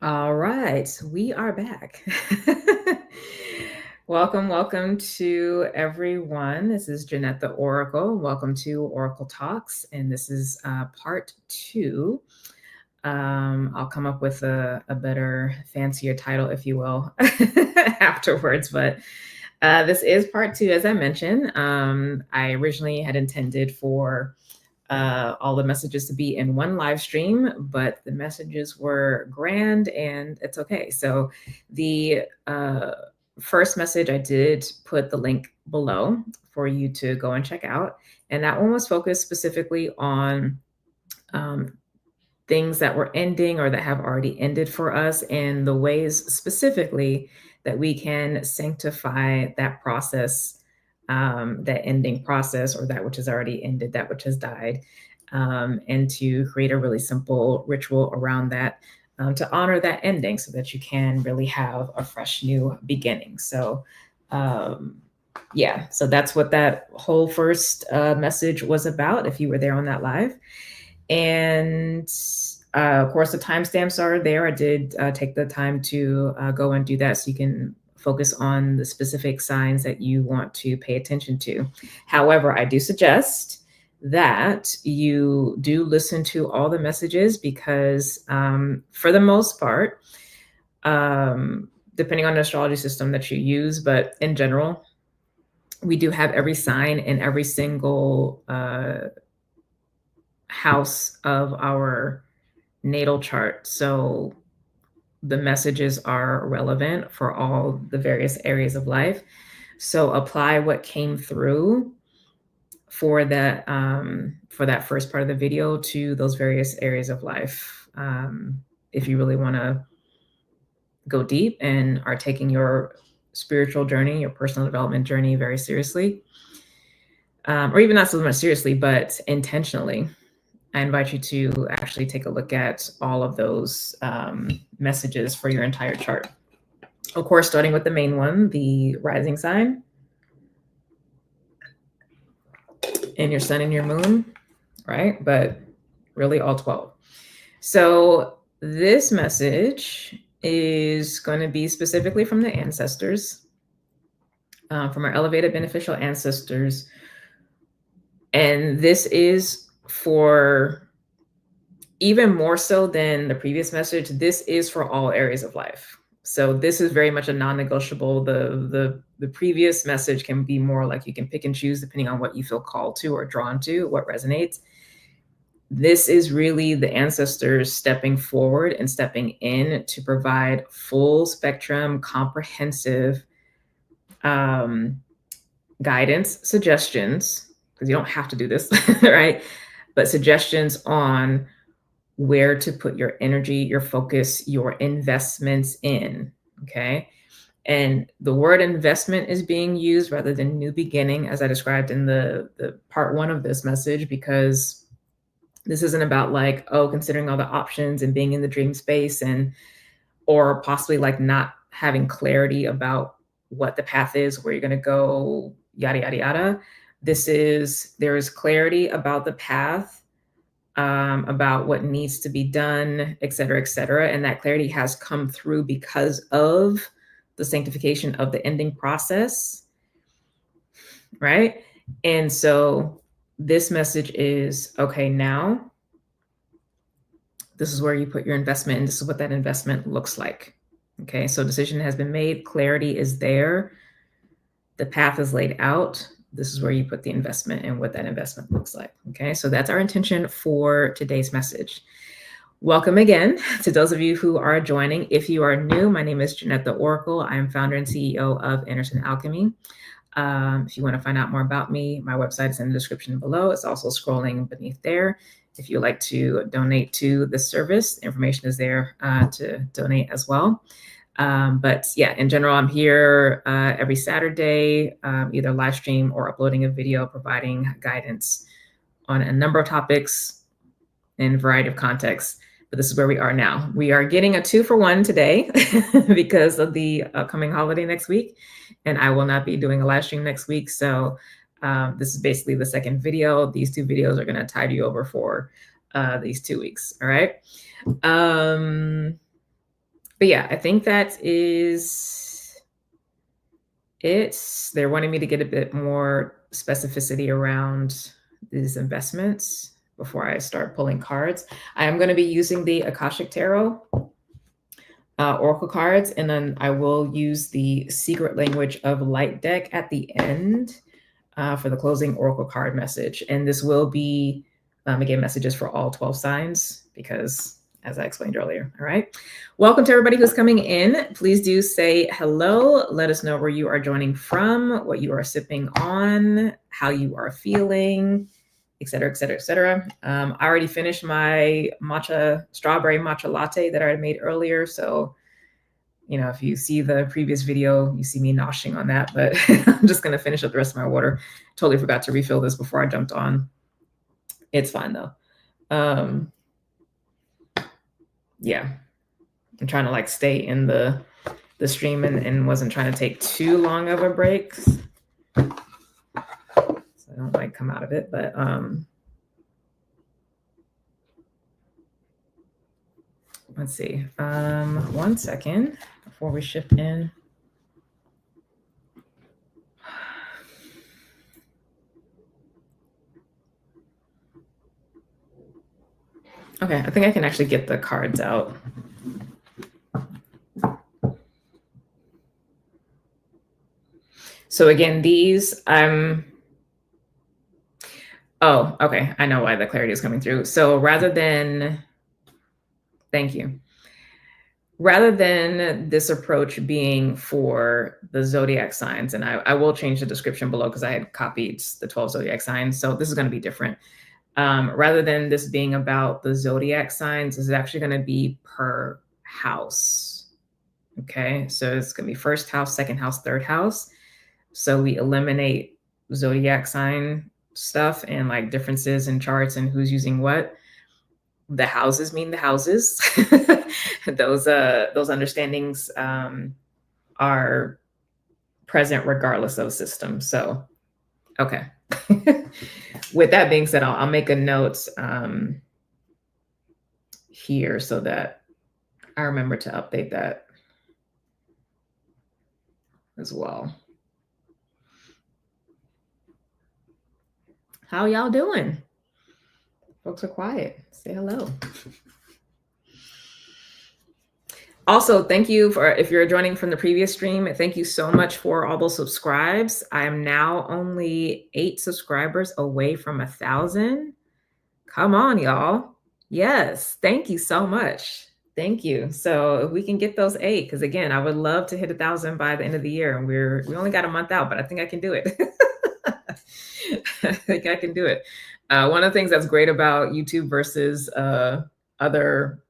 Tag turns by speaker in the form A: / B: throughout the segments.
A: All right, we are back. Welcome to everyone. This is Jynnette The Oracle. Welcome to Oracle Talks, and this is part two. I'll come up with a better, fancier title, if you will, afterwards. But this is part two, as I mentioned. I originally had intended for all the messages to be in one live stream, but the messages were grand and it's okay. So the first message, I did put the link below for you to go and check out. And that one was focused specifically on things that were ending or that have already ended for us, and the ways specifically that we can sanctify that process, that ending process, or that which has already ended, that which has died, and to create a really simple ritual around that, to honor that ending so that you can really have a fresh new beginning. So, yeah, so that's what that whole first message was about, if you were there on that live. And of course, the timestamps are there. I did take the time to go and do that so you can focus on the specific signs that you want to pay attention to. However, I do suggest that you do listen to all the messages because, for the most part, depending on the astrology system that you use, but in general, we do have every sign in every single house of our natal chart. So the messages are relevant for all the various areas of life. So apply what came through for that first part of the video to those various areas of life. If you really want to go deep and are taking your spiritual journey, your personal development journey very seriously, or even not so much seriously, but intentionally, I invite you to actually take a look at all of those messages for your entire chart. Of course, starting with the main one, the rising sign, and your sun and your moon, right? But really all 12. So this message is going to be specifically from the ancestors, from our elevated beneficial ancestors. And this is for, even more so than the previous message, this is for all areas of life. So this is very much a non-negotiable. The previous message can be more like you can pick and choose depending on what you feel called to or drawn to, what resonates. This is really the ancestors stepping forward and stepping in to provide full spectrum, comprehensive guidance, suggestions, because you don't have to do this, right? But suggestions on where to put your energy, your focus, your investments in, okay? And the word investment is being used rather than new beginning, as I described in the part one of this message, because this isn't about like, oh, considering all the options and being in the dream space, and or possibly like not having clarity about what the path is, where you're going to go, yada, yada, yada. There is clarity about the path, about what needs to be done, et cetera, et cetera. And that clarity has come through because of the sanctification of the ending process, right? And so this message is, okay, now this is where you put your investment, and this is what that investment looks like. Okay, so decision has been made, clarity is there, the path is laid out. This is where you put the investment and what that investment looks like. Okay, so that's our intention for today's message. Welcome again to those of you who are joining. If you are new, my name is Jynnette The Oracle. I am founder and CEO of Anderson Alchemy. If you want to find out more about me, my website is in the description below. It's also scrolling beneath there. If you'd like to donate to the service, the information is there to donate as well. But yeah, in general, I'm here every Saturday, either live stream or uploading a video, providing guidance on a number of topics in a variety of contexts. But this is where we are now. We are getting a 2-for-1 today because of the upcoming holiday next week. And I will not be doing a live stream next week. So this is basically the second video. These 2 videos are going to tide you over for these 2 weeks. All right. But yeah, I think that is it. They're wanting me to get a bit more specificity around these investments before I start pulling cards. I am going to be using the Akashic Tarot Oracle cards, and then I will use the Secret Language of Light deck at the end for the closing Oracle card message. And this will be, again, messages for all 12 signs because, as I explained earlier. All right. Welcome to everybody who's coming in. Please do say hello. Let us know where you are joining from, what you are sipping on, how you are feeling, et cetera, et cetera, et cetera. I already finished my strawberry matcha latte that I made earlier. So, you know, if you see the previous video, you see me noshing on that, but I'm just going to finish up the rest of my water. Totally forgot to refill this before I jumped on. It's fine though. Yeah, I'm trying to like stay in the stream and wasn't trying to take too long of a break. So I don't like come out of it, but let's see. 1 second before we shift in. Okay, I think I can actually get the cards out. So again, these oh, okay. I know why the clarity is coming through. So rather than, thank you. Rather than this approach being for the zodiac signs, and I will change the description below because I had copied the 12 zodiac signs. So this is going to be different. Rather than this being about the zodiac signs, this is actually going to be per house. Okay. So it's going to be first house, second house, third house. So we eliminate zodiac sign stuff and like differences in charts and who's using what. The houses mean the houses. Those understandings are present regardless of system. So, okay. With that being said, I'll make a note here so that I remember to update that as well. How y'all doing? Folks are quiet. Say hello. Also, thank you for, if you're joining from the previous stream, thank you so much for all those subscribes. I am now only 8 subscribers away from 1,000. Come on, y'all. Yes, thank you so much. Thank you. So if we can get those 8, because again, I would love to hit 1,000 by the end of the year, and we only got a month out, but I think I can do it. I think I can do it. One of the things that's great about YouTube versus other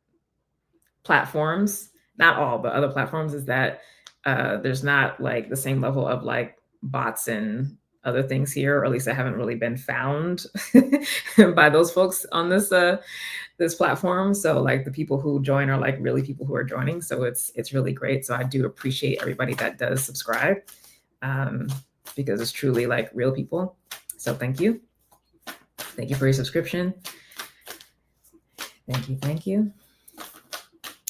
A: platforms, not all, but other platforms, is that there's not like the same level of like bots and other things here, or at least I haven't really been found by those folks on this this platform. So like the people who join are like really people who are joining. So it's really great. So I do appreciate everybody that does subscribe because it's truly like real people. So thank you. Thank you for your subscription. Thank you. Thank you.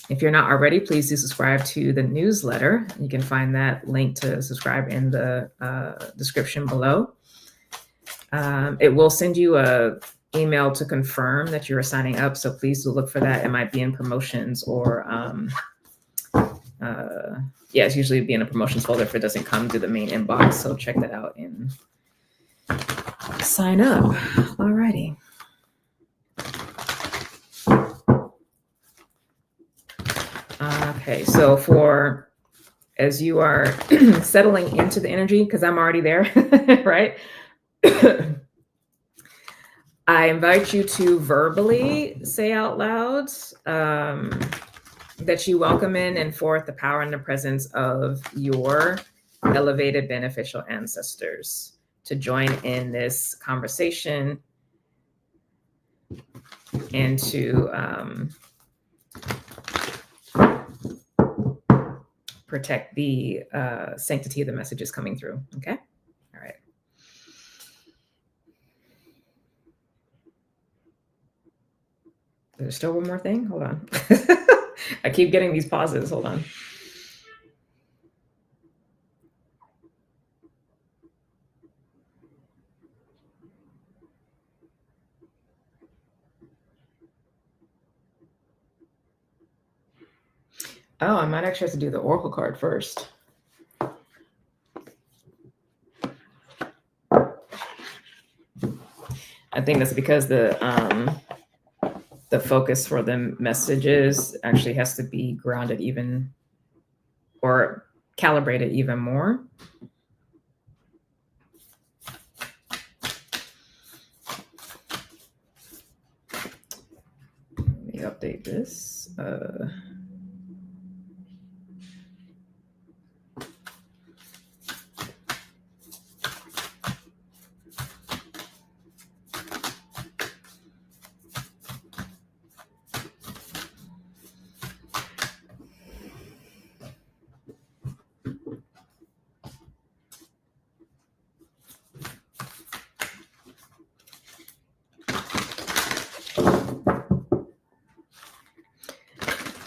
A: If you're not already, please do subscribe to the newsletter. You can find that link to subscribe in the description below. It will send you a email to confirm that you're signing up. So please do look for that. It might be in promotions or, yeah, it's usually be in a promotions folder if it doesn't come to the main inbox. So check that out and sign up. Alrighty. Okay, so as you are settling into the energy, because I'm already there, right? I invite you to verbally say out loud that you welcome in and forth the power and the presence of your elevated beneficial ancestors to join in this conversation and to protect the sanctity of the messages coming through. Okay. All right. There's still one more thing. Hold on. I keep getting these pauses. Hold on. Oh, I might actually have to do the Oracle card first. I think that's because the focus for the messages actually has to be grounded even or calibrated even more. Let me update this.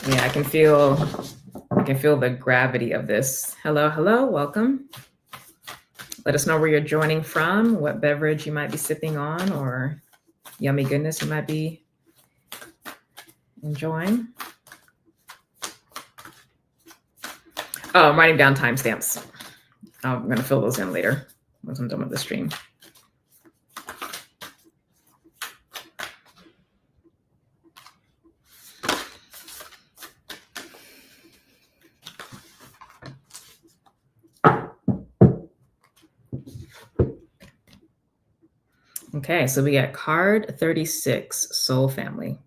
A: Yeah, I can feel the gravity of this. Hello, welcome. Let us know where you're joining from, what beverage you might be sipping on, or yummy goodness you might be enjoying. Oh, I'm writing down timestamps. I'm going to fill those in later once I'm done with the stream. Okay, so we got card 36, Soul Family.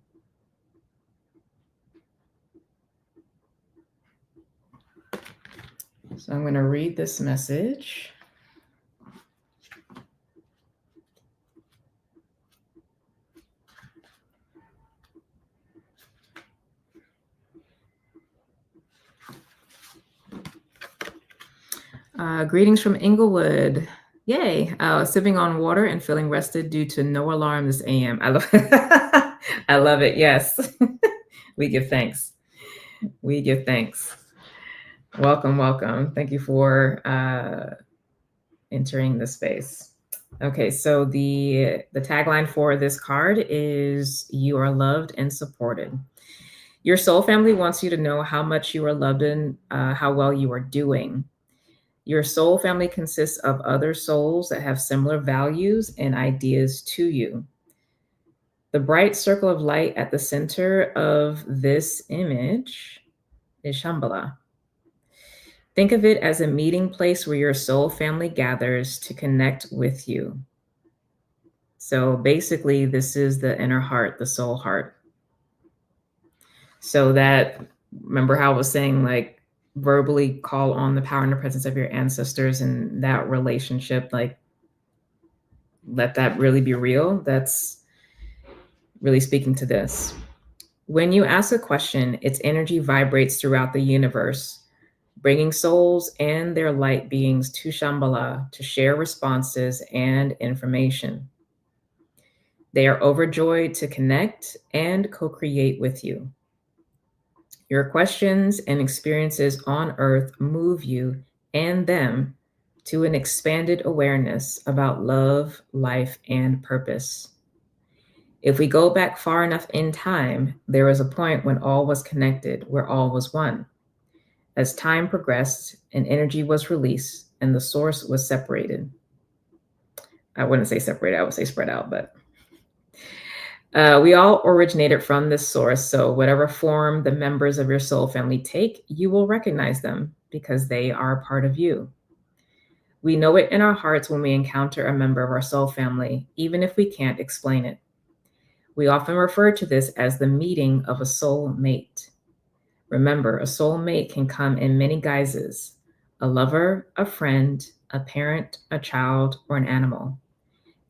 A: So I'm going to read this message. Greetings from Inglewood. Yay. Sipping on water and feeling rested due to no alarm this AM. I love it. I love it. Yes. We give thanks. We give thanks. Welcome. Thank you for entering the space. Okay, so the tagline for this card is "You are loved and supported." Your soul family wants you to know how much you are loved and how well you are doing. Your soul family consists of other souls that have similar values and ideas to you. The bright circle of light at the center of this image is Shambhala. Think of it as a meeting place where your soul family gathers to connect with you. So basically, this is the inner heart, the soul heart. So that, remember how I was saying, like, verbally call on the power and the presence of your ancestors and that relationship, like, let that really be real. That's really speaking to this. When you ask a question, its energy vibrates throughout the universe, bringing souls and their light beings to Shambhala to share responses and information. They are overjoyed to connect and co-create with you. Your questions and experiences on Earth move you and them to an expanded awareness about love, life, and purpose. If we go back far enough in time, there was a point when all was connected, where all was one. As time progressed and energy was released and the source was separated. I wouldn't say separated, I would say spread out, but we all originated from this source, so whatever form the members of your soul family take, you will recognize them because they are part of you. We know it in our hearts when we encounter a member of our soul family, even if we can't explain it. We often refer to this as the meeting of a soul mate. Remember, a soul mate can come in many guises: a lover, a friend, a parent, a child, or an animal,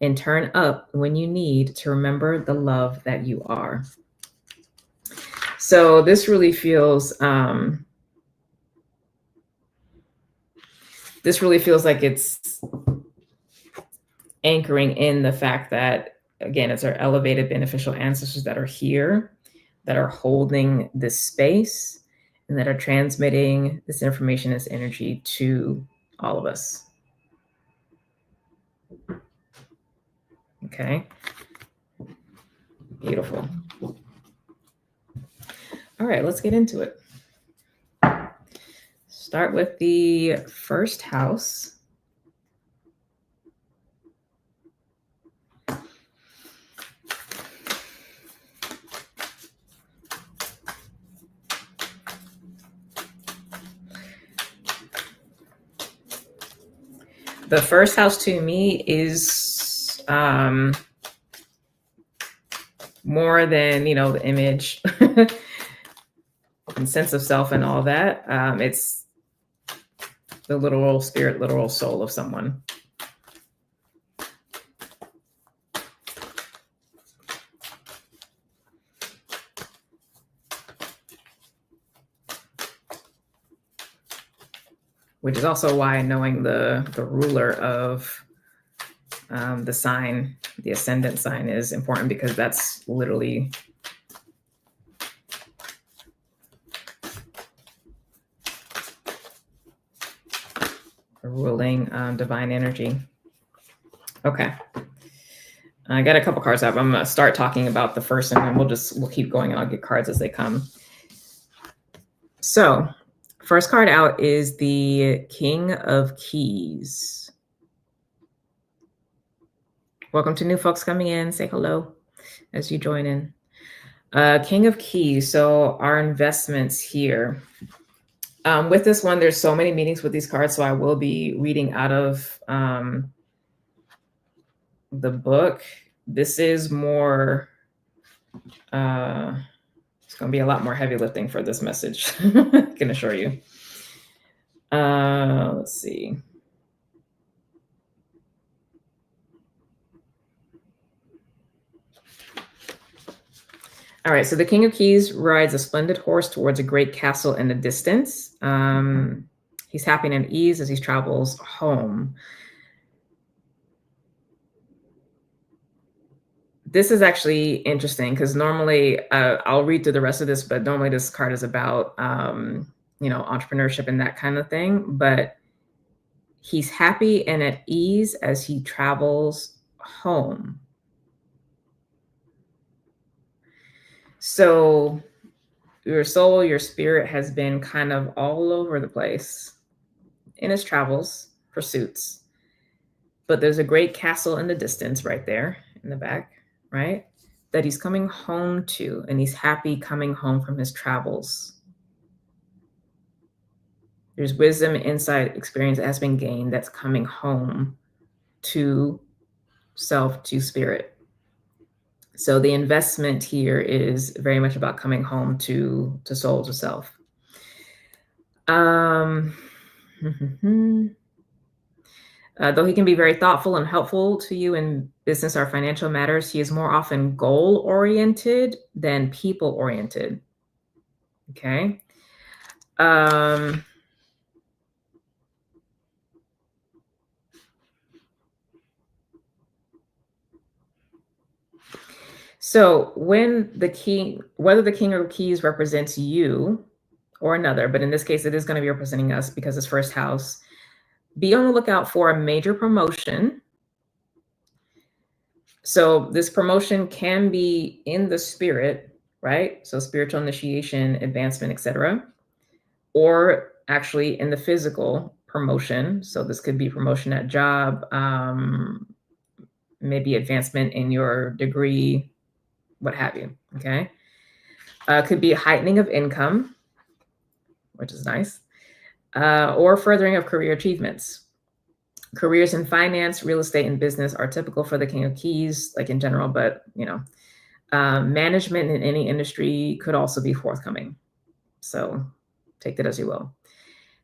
A: and turn up when you need to remember the love that you are. So this really feels like it's anchoring in the fact that, again, it's our elevated beneficial ancestors that are here, that are holding this space and that are transmitting this information, this energy to all of us. Okay. Beautiful. All right, let's get into it. Start with the first house. The first house to me is more than, the image and sense of self and all that. It's the literal spirit, literal soul of someone. Which is also why knowing the ruler of the sign, the ascendant sign, is important, because that's literally a ruling divine energy. Okay. I got a couple cards up. I'm going to start talking about the first, and then we'll keep going, and I'll get cards as they come. So, first card out is the King of Keys. Welcome to new folks coming in. Say hello as you join in. King of Keys. So our investments here. With this one, there's so many meanings with these cards, so I will be reading out of the book. This is more, it's going to be a lot more heavy lifting for this message, I can assure you. Let's see. All right, so the King of Keys rides a splendid horse towards a great castle in the distance. He's happy and at ease as he travels home. This is actually interesting, because normally I'll read through the rest of this, but normally this card is about, entrepreneurship and that kind of thing. But he's happy and at ease as he travels home. So your soul, your spirit has been kind of all over the place in his travels, pursuits. But there's a great castle in the distance right there in the back, right? That he's coming home to, and he's happy coming home from his travels. There's wisdom, insight, experience that has been gained that's coming home to self, to spirit. So the investment here is very much about coming home to soul, to self. Though he can be very thoughtful and helpful to you in business or financial matters, he is more often goal-oriented than people-oriented. Okay. So whether the King of Keys represents you or another, but in this case, it is going to be representing us because it's first house, be on the lookout for a major promotion. So this promotion can be in the spirit, right? So spiritual initiation, advancement, etc., or actually in the physical promotion. So this could be promotion at job, maybe advancement in your degree, what have you, okay? Could be a heightening of income, which is nice, or furthering of career achievements. Careers in finance, real estate, and business are typical for the King of Keys, like in general, but, management in any industry could also be forthcoming. So take that as you will.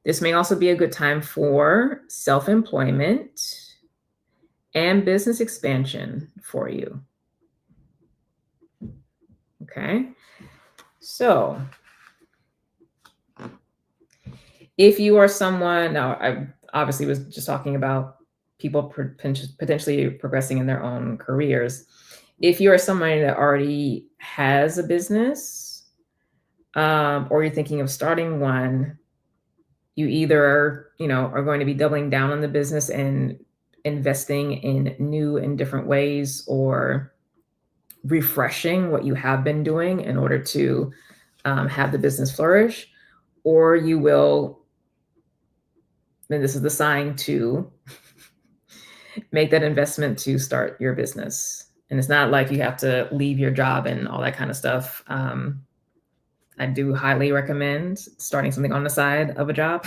A: This may also be a good time for self-employment and business expansion for you. Okay, so if you are someone, now I obviously was just talking about people potentially progressing in their own careers. If you are someone that already has a business or you're thinking of starting one, you either, are going to be doubling down on the business and investing in new and different ways, or refreshing what you have been doing in order to have the business flourish, or you will, and this is the sign to make that investment to start your business. And it's not like you have to leave your job and all that kind of stuff. I do highly recommend starting something on the side of a job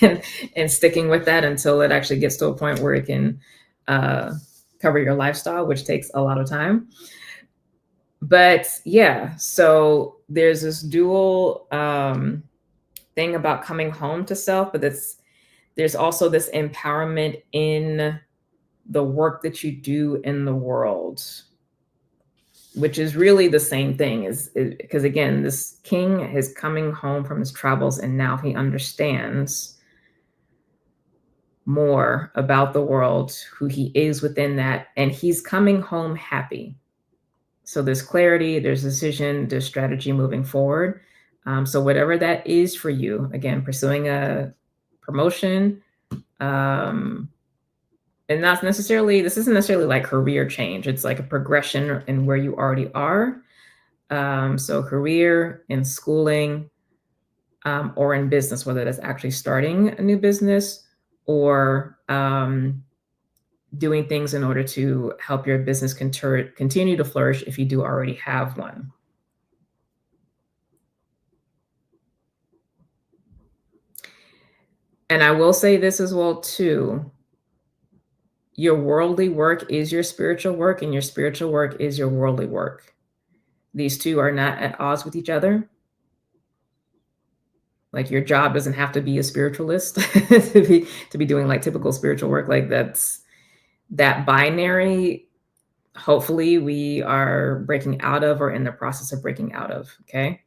A: and, sticking with that until it actually gets to a point where it can cover your lifestyle, which takes a lot of time. But yeah, so there's this dual thing about coming home to self, but there's also this empowerment in the work that you do in the world, which is really the same thing, because again, this king is coming home from his travels and now he understands more about the world, who he is within that, and he's coming home happy. So there's clarity, there's decision, there's strategy moving forward. So whatever that is for you, again, pursuing a promotion, and this isn't necessarily like career change. It's like a progression in where you already are. So career, in schooling, or in business, whether that's actually starting a new business or doing things in order to help your business continue to flourish if you do already have one. And I will say this as well too. Your worldly work is your spiritual work, and your spiritual work is your worldly work. These two are not at odds with each other. Like, your job doesn't have to be a spiritualist to be doing like typical spiritual work. Like, that's that binary. Hopefully we are breaking out of, or in the process of breaking out of. Okay.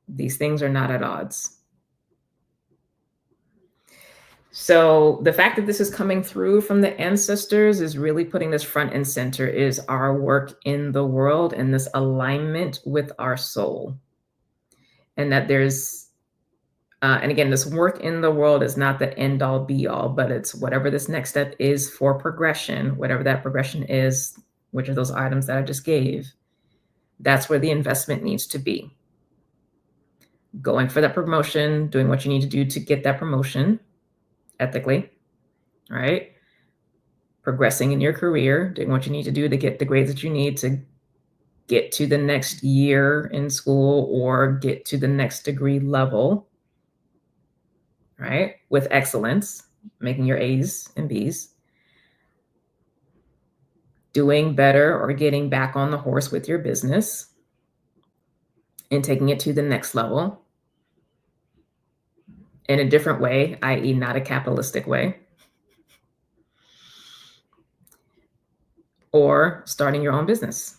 A: These things are not at odds. So the fact that this is coming through from the ancestors is really putting this front and center, is our work in the world and this alignment with our soul. And that there's, and again, this work in the world is not the end all be all, but it's whatever this next step is for progression, whatever that progression is, which are those items that I just gave, that's where the investment needs to be. Going for that promotion, doing what you need to do to get that promotion ethically, right? Progressing in your career, doing what you need to do to get the grades that you need to get to the next year in school or get to the next degree level, right? With excellence, making your A's and B's. Doing better or getting back on the horse with your business and taking it to the next level in a different way, i.e., not a capitalistic way. Or starting your own business.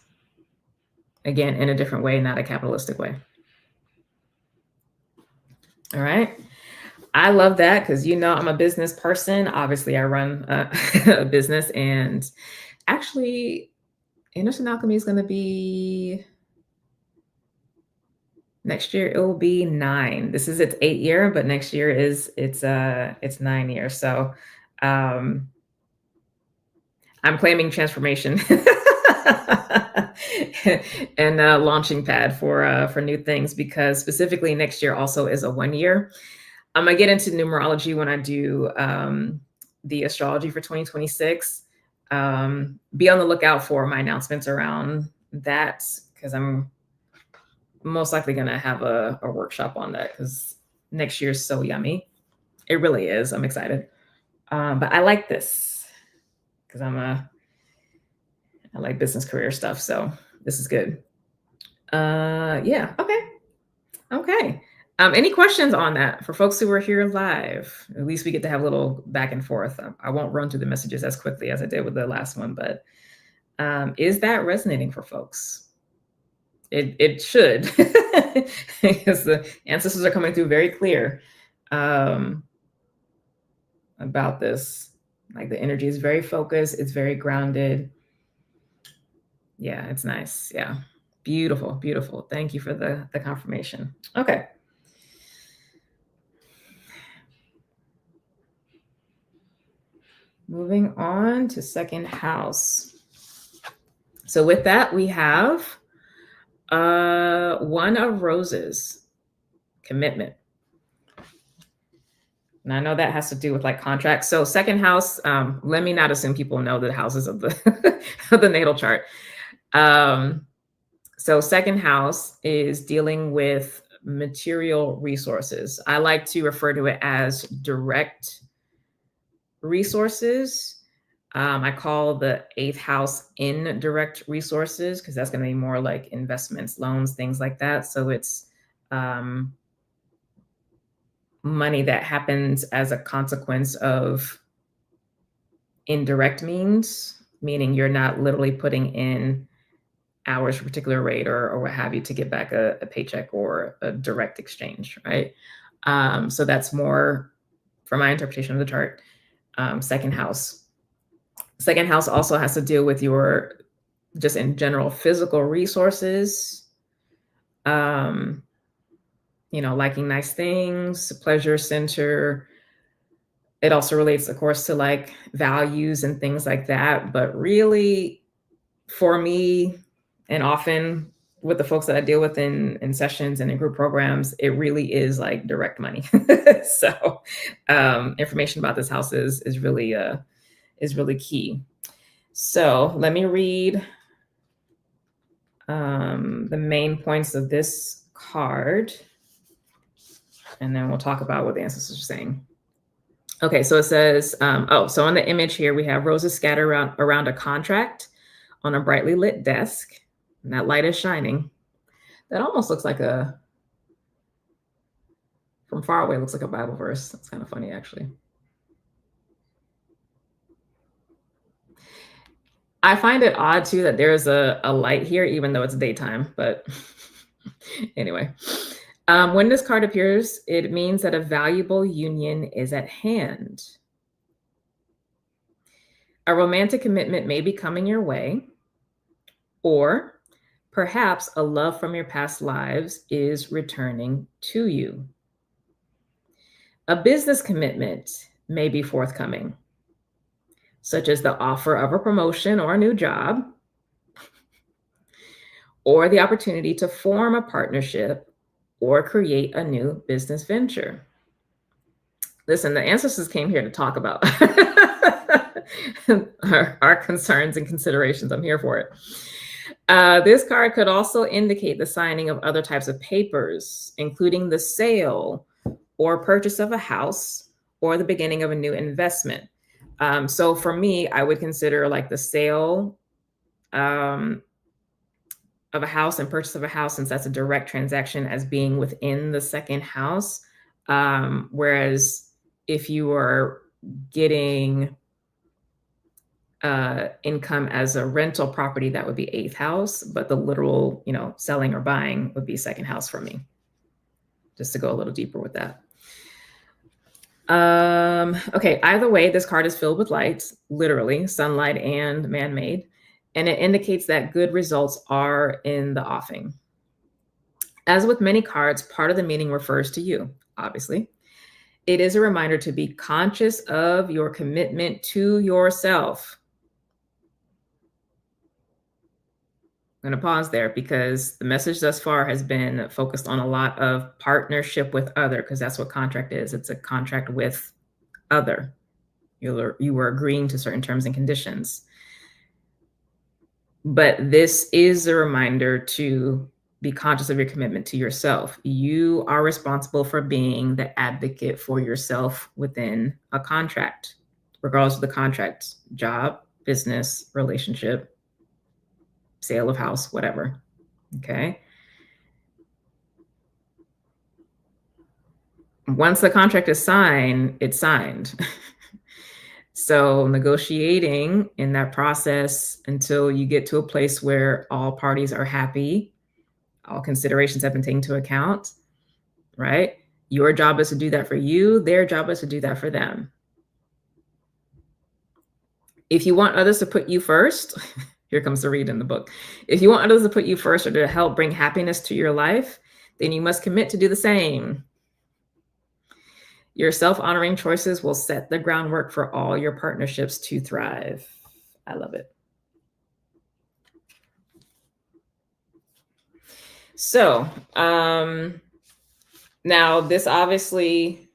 A: Again, in a different way, not a capitalistic way. All right. I love that because, I'm a business person. Obviously, I run a business, and actually, Innocent Alchemy is going to be next year. It will be 9. This is its 8th year, but next year it's 9 years. So I'm claiming transformation and launching pad for new things, because specifically next year also is a 1 year. I'm gonna get into numerology when I do the astrology for 2026. Be on the lookout for my announcements around that, because I'm most likely gonna have a workshop on that, because next year is so yummy. It really is. I'm excited. But I like this because I like business career stuff. So this is good. Yeah. Okay. Any questions on that for folks who are here live? At least we get to have a little back and forth. I won't run through the messages as quickly as I did with the last one, but is that resonating for folks? It should, because the ancestors are coming through very clear about this. Like, the energy is very focused. It's very grounded. Yeah, it's nice. Yeah, Beautiful, beautiful. Thank you for the confirmation. Okay. Moving on to second house. So with that, we have one of roses, commitment. And I know that has to do with like contracts. So second house, let me not assume people know the houses of the of the natal chart. So second house is dealing with material resources. I like to refer to it as direct resources. I call the eighth house indirect resources because that's going to be more like investments, loans, things like that. So it's money that happens as a consequence of indirect means, meaning you're not literally putting in hours for a particular rate or what have you to get back a paycheck or a direct exchange, right? So that's more, from my interpretation of the chart, second house. Second house also has to deal with your, just in general, physical resources, liking nice things, pleasure center. It also relates, of course, to like values and things like that. But really, for me, and often with the folks that I deal with in sessions and in group programs, it really is like direct money. So information about this house is really key. So let me read the main points of this card, and then we'll talk about what the ancestors are saying. Okay, so it says, so on the image here, we have roses scattered around a contract on a brightly lit desk, and that light is shining. That almost looks like from far away, looks like a Bible verse. That's kind of funny, actually. I find it odd, too, that there's a light here, even though it's daytime, but anyway. When this card appears, it means that a valuable union is at hand. A romantic commitment may be coming your way, or perhaps a love from your past lives is returning to you. A business commitment may be forthcoming, such as the offer of a promotion or a new job, or the opportunity to form a partnership or create a new business venture. Listen, the ancestors came here to talk about our concerns and considerations. I'm here for it. This card could also indicate the signing of other types of papers, including the sale or purchase of a house or the beginning of a new investment. So for me, I would consider like the sale of a house and purchase of a house, since that's a direct transaction, as being within the second house. Whereas if you are getting income as a rental property, that would be eighth house, but the literal, selling or buying would be second house for me, just to go a little deeper with that. Okay, either way, this card is filled with lights, literally sunlight and man-made, and it indicates that good results are in the offing. As with many cards, part of the meaning refers to you, obviously. It is a reminder to be conscious of your commitment to yourself. I'm going to pause there because the message thus far has been focused on a lot of partnership with other, because that's what contract is. It's a contract with other. You were agreeing to certain terms and conditions. But this is a reminder to be conscious of your commitment to yourself. You are responsible for being the advocate for yourself within a contract, regardless of the contract: job, business, relationship, sale of house, whatever. Okay. Once the contract is signed, it's signed. So negotiating in that process until you get to a place where all parties are happy, all considerations have been taken into account, right? Your job is to do that for you. Their job is to do that for them. If you want others to put you first, Here comes the read in the book. If you want others to put you first or to help bring happiness to your life, then you must commit to do the same. Your self-honoring choices will set the groundwork for all your partnerships to thrive. I love it. So, now this obviously,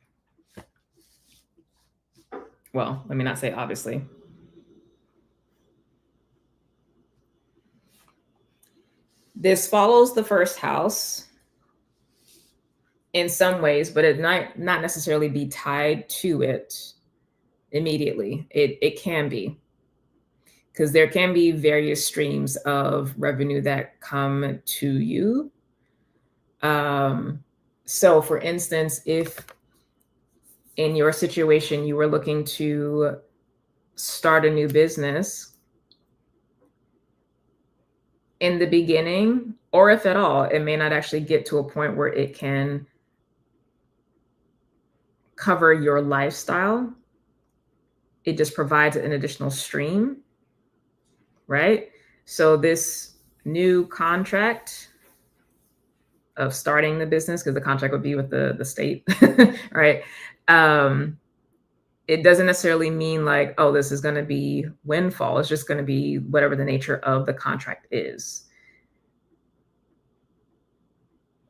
A: well, let me not say obviously. This follows the first house in some ways, but it might not necessarily be tied to it immediately. It can be, because there can be various streams of revenue that come to you. So for instance, if in your situation you were looking to start a new business, in the beginning, or if at all, it may not actually get to a point where it can cover your lifestyle. It just provides an additional stream, right? So this new contract of starting the business, because the contract would be with the state, right? It doesn't necessarily mean like, oh, this is going to be windfall. It's just going to be whatever the nature of the contract is,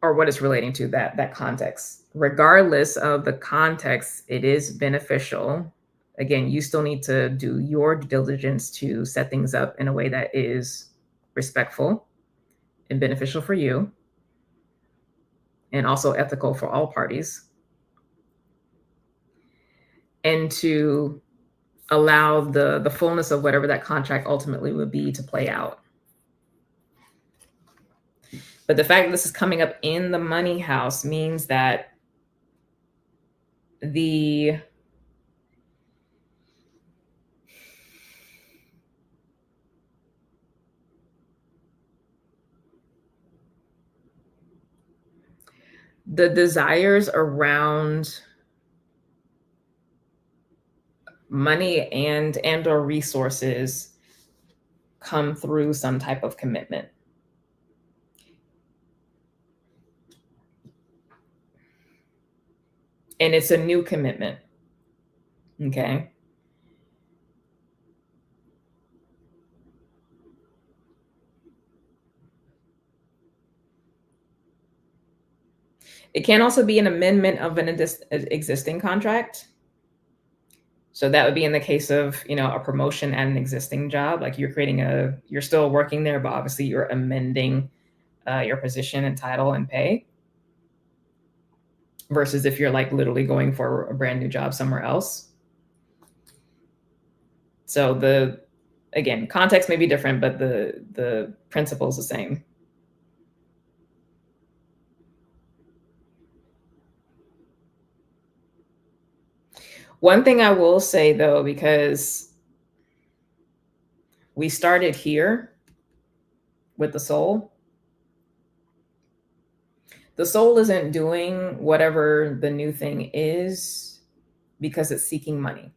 A: or what it's relating to, that context. Regardless of the context, it is beneficial. Again, you still need to do your due diligence to set things up in a way that is respectful and beneficial for you, and also ethical for all parties, and to allow the fullness of whatever that contract ultimately would be to play out. But the fact that this is coming up in the money house means that the desires around money and or resources come through some type of commitment. And it's a new commitment. Okay. It can also be an amendment of an existing contract. So that would be in the case of, a promotion at an existing job. Like you're still working there, but obviously you're amending your position and title and pay. Versus if you're like literally going for a brand new job somewhere else. So again, context may be different, but the principle is the same. One thing I will say though, because we started here with the soul isn't doing whatever the new thing is because it's seeking money.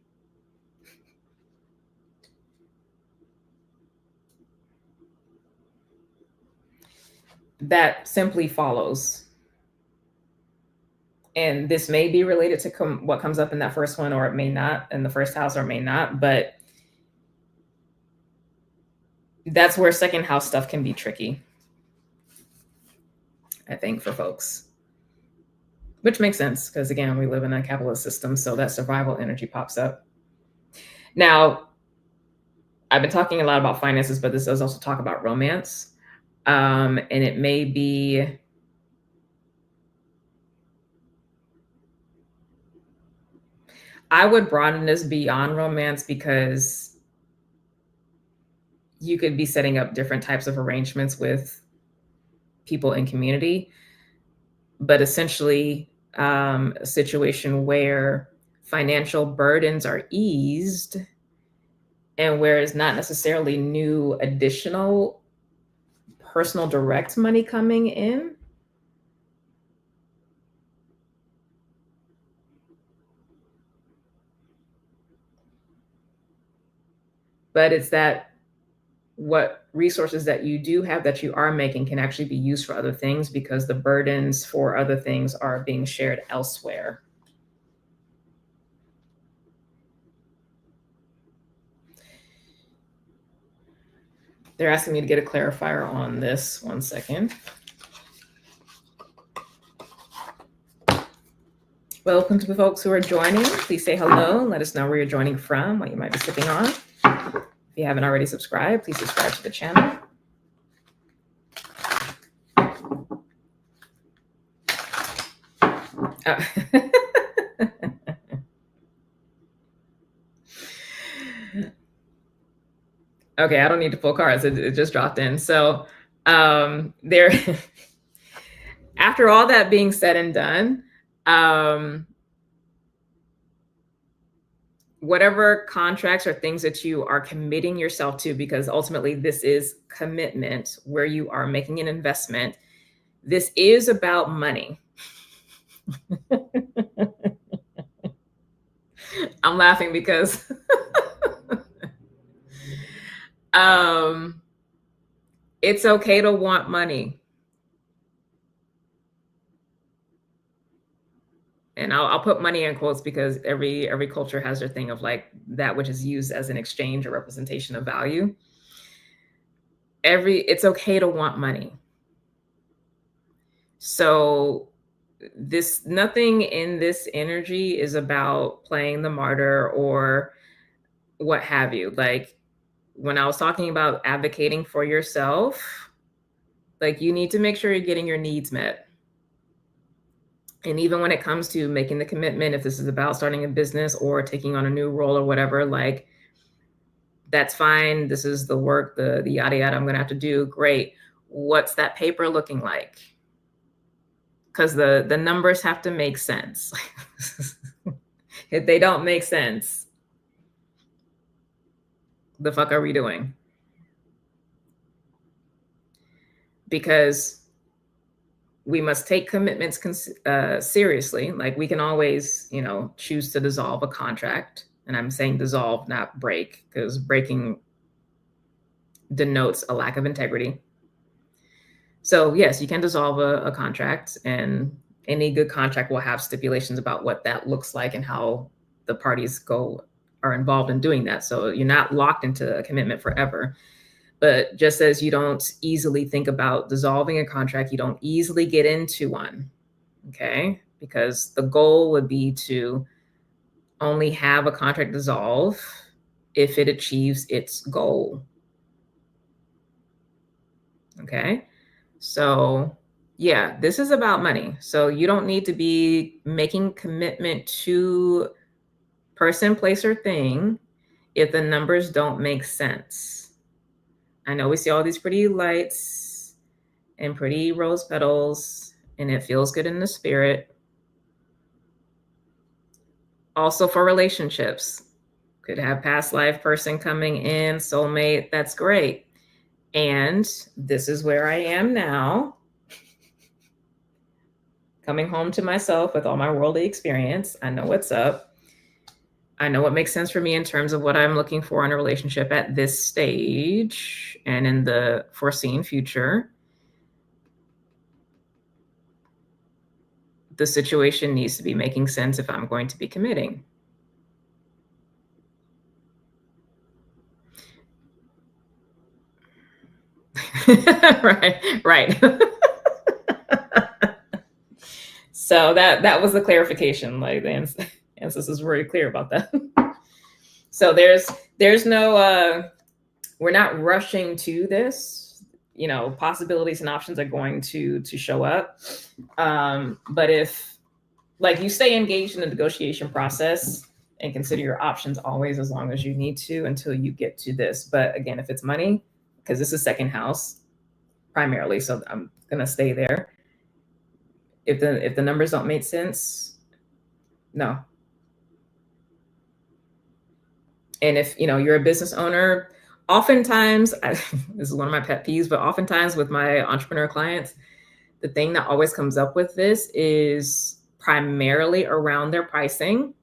A: That simply follows. And this may be related to what comes up in that first one, or it may not in the first house, or it may not, but that's where second house stuff can be tricky, I think, for folks. Which makes sense, because again, we live in a capitalist system, so that survival energy pops up. Now, I've been talking a lot about finances, but this does also talk about romance. And it may be I would broaden this beyond romance, because you could be setting up different types of arrangements with people in community, but essentially a situation where financial burdens are eased and where it's not necessarily new additional personal direct money coming in, but it's that what resources that you do have that you are making can actually be used for other things, because the burdens for other things are being shared elsewhere. They're asking me to get a clarifier on this. 1 second. Welcome to the folks who are joining. Please say hello and let us know where you're joining from, what you might be sipping on. If you haven't already subscribed, please subscribe to the channel. Okay, I don't need to pull cards. It just dropped in. So there, after all that being said and done, whatever contracts or things that you are committing yourself to, because ultimately this is commitment where you are making an investment, this is about money. I'm laughing because it's okay to want money. And I'll put money in quotes because every culture has their thing of like that which is used as an exchange or representation of value. It's okay to want money. So nothing in this energy is about playing the martyr or what have you. Like when I was talking about advocating for yourself, like you need to make sure you're getting your needs met. And even when it comes to making the commitment, if this is about starting a business or taking on a new role or whatever, like that's fine. This is the work, the yada yada I'm going to have to do. Great. What's that paper looking like? Because the numbers have to make sense. If they don't make sense, the fuck are we doing? Because we must take commitments seriously. Like we can always, choose to dissolve a contract. And I'm saying dissolve, not break, because breaking denotes a lack of integrity. So yes, you can dissolve a contract, and any good contract will have stipulations about what that looks like and how the parties are involved in doing that. So you're not locked into a commitment forever. But just as you don't easily think about dissolving a contract, you don't easily get into one, okay? Because the goal would be to only have a contract dissolve if it achieves its goal, okay? So yeah, this is about money. So you don't need to be making commitment to person, place, or thing if the numbers don't make sense. I know we see all these pretty lights and pretty rose petals, and it feels good in the spirit. Also for relationships, could have past life person coming in, soulmate, that's great. And this is where I am now, coming home to myself with all my worldly experience. I know what's up. I know what makes sense for me in terms of what I'm looking for in a relationship at this stage and in the foreseen future. The situation needs to be making sense if I'm going to be committing. Right. So that was the clarification. Like the ancestors is very clear about that. So there's no we're not rushing to this. Possibilities and options are going to show up. But if like you stay engaged in the negotiation process and consider your options always, as long as you need to, until you get to this. But again, if it's money, because this is second house primarily, so I'm gonna stay there. If the numbers don't make sense, no. And if you're a business owner, oftentimes this is one of my pet peeves, but oftentimes with my entrepreneur clients, the thing that always comes up with this is primarily around their pricing,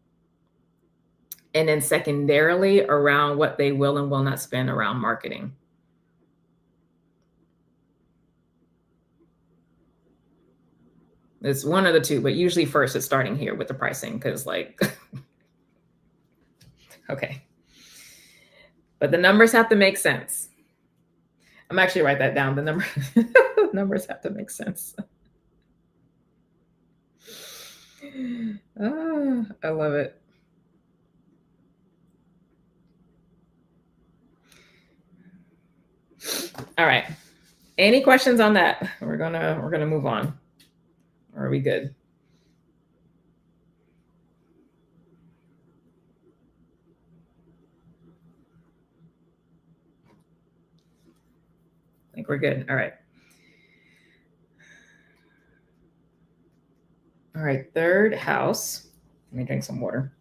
A: and then secondarily around what they will and will not spend around marketing. It's one of the two, but usually first it's starting here with the pricing because like, okay. But the numbers have to make sense. I'm actually write that down. The numbers have to make sense. I love it. All right. Any questions on that? We're gonna move on. Or are we good? I think we're good. All right. All right. Third house. Let me drink some water.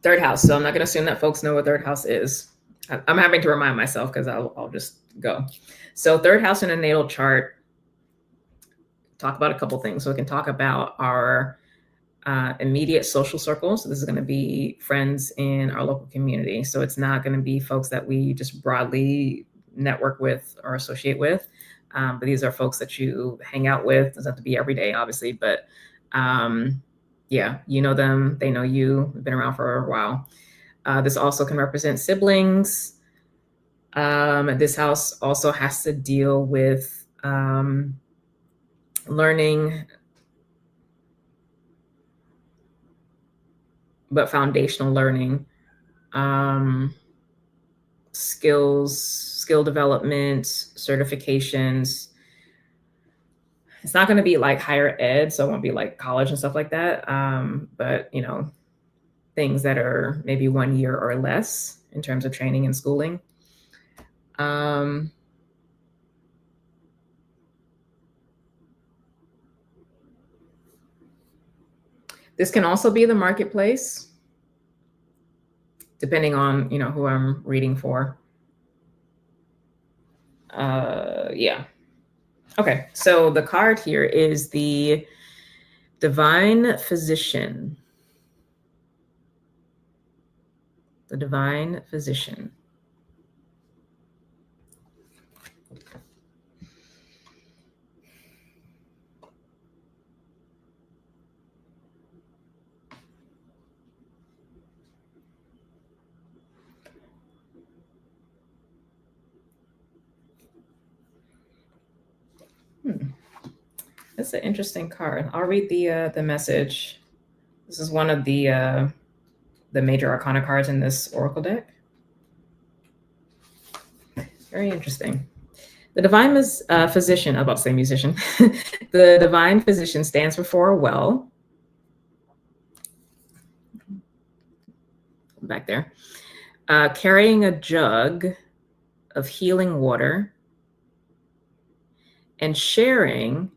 A: Third house. So I'm not going to assume that folks know what third house is. I'm having to remind myself because I'll just go. So third house in a natal chart, talk about a couple things. So we can talk about our immediate social circles. So this is going to be friends in our local community. So it's not going to be folks that we just broadly network with or associate with. But these are folks that you hang out with. It doesn't have to be every day, obviously, but yeah, you know them, they know you, we've been around for a while. This also can represent siblings. This house also has to deal with learning, but foundational learning, skill development, certifications. It's not going to be like higher ed, so it won't be like college and stuff like that. But you know, things that are maybe 1 year or less in terms of training and schooling. This can also be the marketplace, depending on, you know, who I'm reading for. Yeah. Okay, so the card here is the Divine Physician. The Divine Physician. That's an interesting card. I'll read the message. This is one of the major arcana cards in this oracle deck. Very interesting. The Divine Physician, I'm about to say musician. The Divine Physician stands before a well. Back there. Carrying a jug of healing water and sharing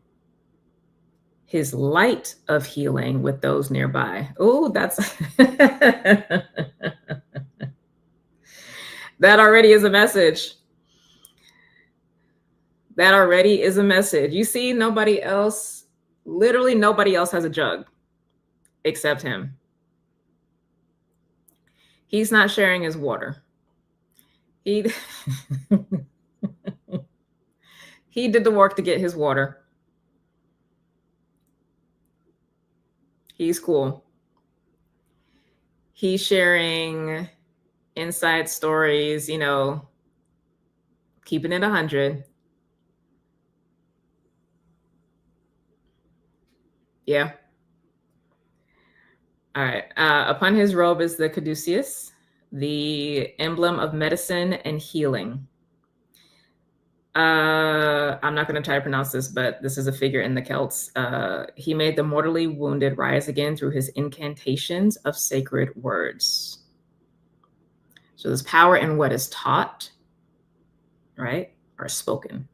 A: his light of healing with those nearby. Oh, that's that already is a message. That already is a message. You see, nobody else, literally nobody else has a jug except him. He's not sharing his water. He did the work to get his water. He's cool. He's sharing inside stories, you know, keeping it 100. Yeah. All right. Upon his robe is the caduceus, the emblem of medicine and healing. I'm not going to try to pronounce this, but this is a figure in the Celts. He made the mortally wounded rise again through his incantations of sacred words. So there's power in what is taught, right, or spoken.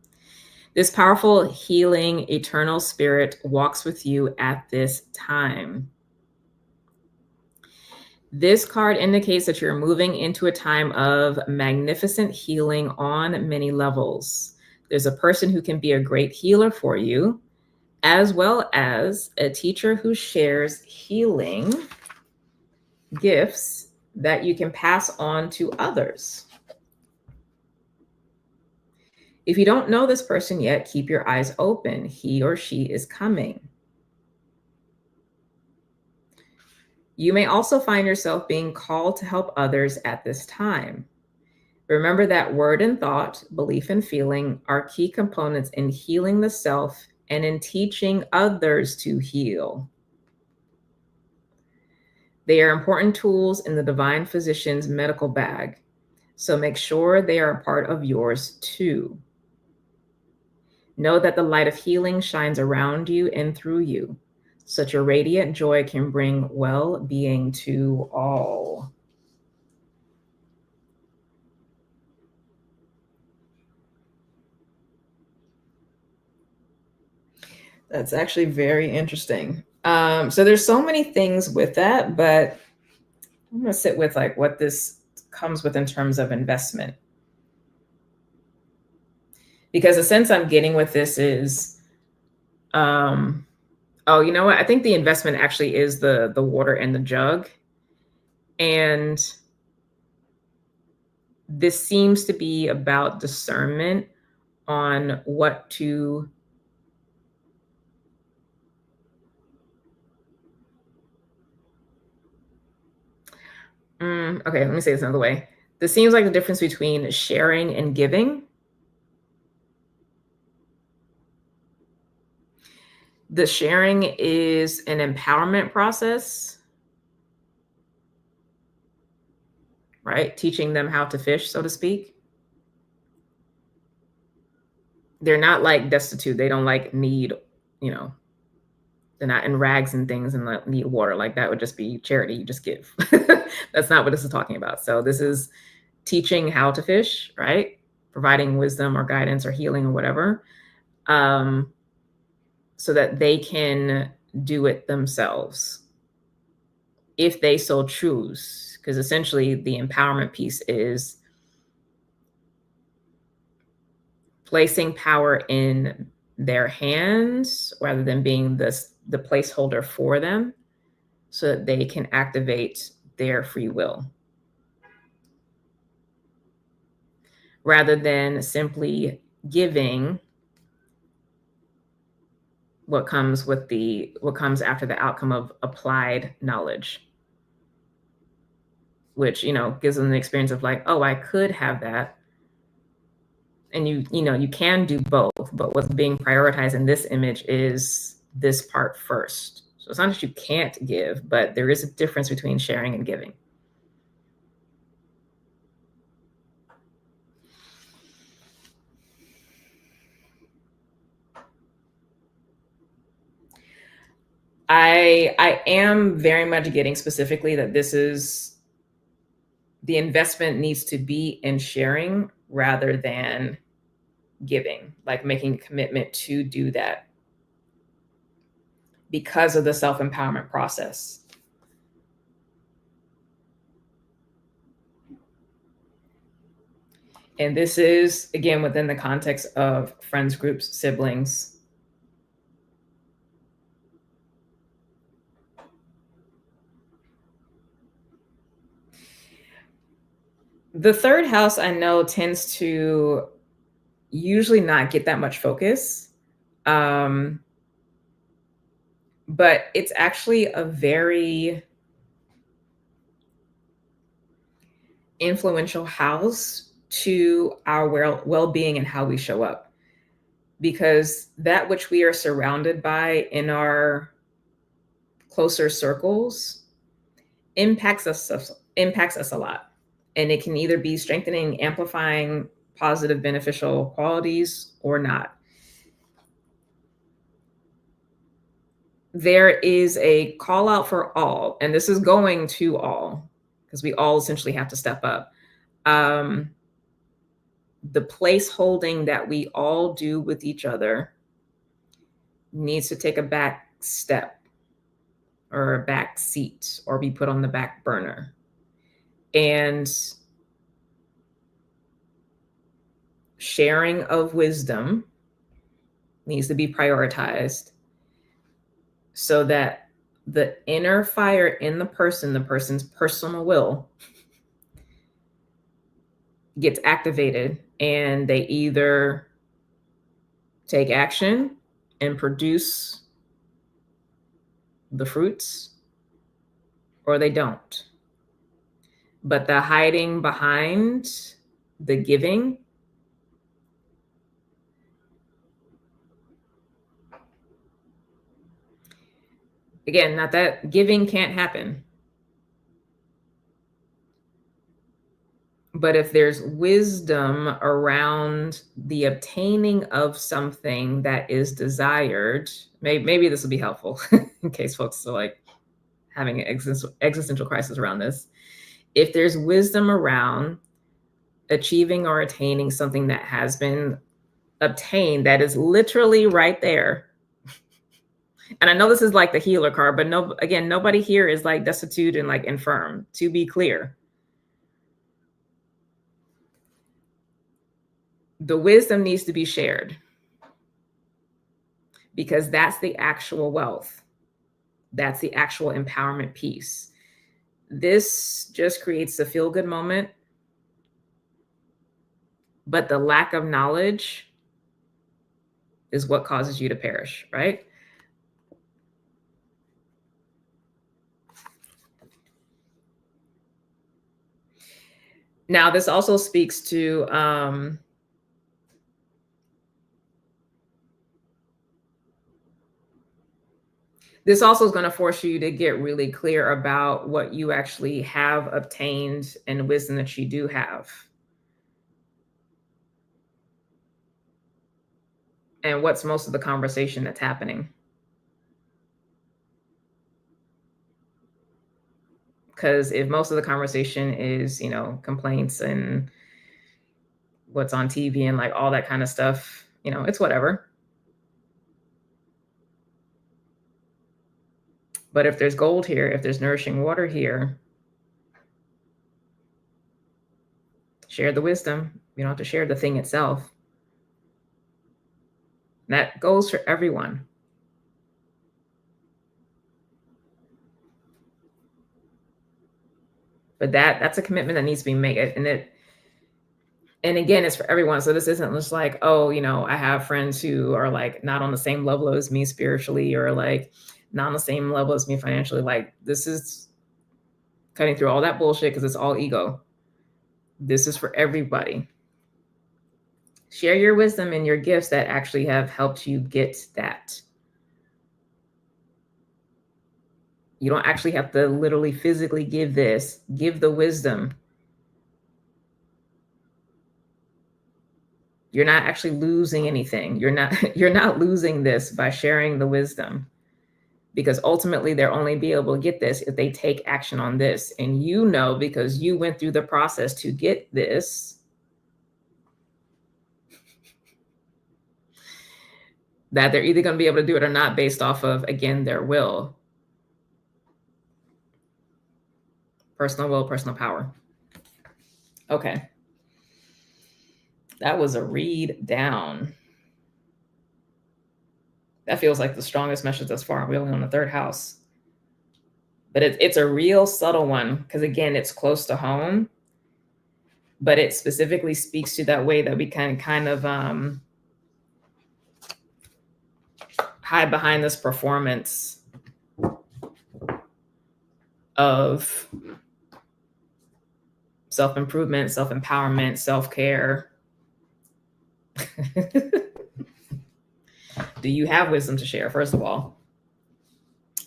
A: This powerful, healing, eternal spirit walks with you at this time. This card indicates that you're moving into a time of magnificent healing on many levels. There's a person who can be a great healer for you, as well as a teacher who shares healing gifts that you can pass on to others. If you don't know this person yet, keep your eyes open. He or she is coming. You may also find yourself being called to help others at this time. Remember that word and thought, belief and feeling are key components in healing the self and in teaching others to heal. They are important tools in the divine physician's medical bag, so make sure they are a part of yours too. Know that the light of healing shines around you and through you. Such a radiant joy can bring well-being to all. That's actually very interesting. So there's so many things with that, but I'm going to sit with like what this comes with in terms of investment. Because the sense I'm getting with this is, oh, you know what? I think the investment actually is the water in the jug. And this seems to be about discernment on what to okay, let me say this another way. This seems like the difference between sharing and giving. The sharing is an empowerment process, right? Teaching them how to fish, so to speak. They're not like destitute. They don't like need, you know, they're not in rags and things and like need water. Like that would just be charity. You just give. That's not what this is talking about. So this is teaching how to fish, right? Providing wisdom or guidance or healing or whatever, so that they can do it themselves if they so choose. Because essentially the empowerment piece is placing power in their hands rather than being the placeholder for them so that they can activate their free will rather than simply giving what comes after the outcome of applied knowledge, which, you know, gives them the experience of like, oh, I could have that. And you can do both, but what's being prioritized in this image is this part first. So it's not that you can't give, but there is a difference between sharing and giving. I am very much getting specifically that this is the investment needs to be in sharing rather than giving, like making a commitment to do that because of the self-empowerment process. And this is, again, within the context of friends, groups, siblings. The third house I know tends to usually not get that much focus. But it's actually a very influential house to our well-being and how we show up, because that which we are surrounded by in our closer circles impacts us a lot, and it can either be strengthening, amplifying positive beneficial qualities or not. There is a call out for all, and this is going to all because we all essentially have to step up. The place holding that we all do with each other needs to take a back step or a back seat or be put on the back burner. And sharing of wisdom needs to be prioritized so that the inner fire in the person's personal will gets activated, and they either take action and produce the fruits, or they don't. But the hiding behind the giving, again, not that giving can't happen, but if there's wisdom around the obtaining of something that is desired, maybe this will be helpful in case folks are like having an existential crisis around this. If there's wisdom around achieving or attaining something that has been obtained, that is literally right there. And I know this is like the healer card, but nobody here is like destitute and like infirm, to be clear. The wisdom needs to be shared because that's the actual wealth. That's the actual empowerment piece. This just creates a feel-good moment, but the lack of knowledge is what causes you to perish, right? Now, this also speaks to this also is going to force you to get really clear about what you actually have obtained and wisdom that you do have. And what's most of the conversation that's happening. Because if most of the conversation is, complaints and what's on TV and like all that kind of stuff, it's whatever. But if there's gold here, if there's nourishing water here, share the wisdom. You don't have to share the thing itself. That goes for everyone. But that's a commitment that needs to be made. And again, it's for everyone. So this isn't just like, oh, I have friends who are like not on the same level as me spiritually, or like not on the same level as me financially. Like, this is cutting through all that bullshit because it's all ego. This is for everybody. Share your wisdom and your gifts that actually have helped you get that. You don't actually have to literally physically give this. Give the wisdom. You're not actually losing anything. You're not losing this by sharing the wisdom, because ultimately they'll only be able to get this if they take action on this. And because you went through the process to get this, that they're either going to be able to do it or not based off of, again, their will. Personal will, personal power. Okay. That was a read down. That feels like the strongest message thus far. We're only on the third house. But it's a real subtle one because, again, it's close to home. But it specifically speaks to that way that we can kind of hide behind this performance of self-improvement, self-empowerment, self-care. Do you have wisdom to share, first of all?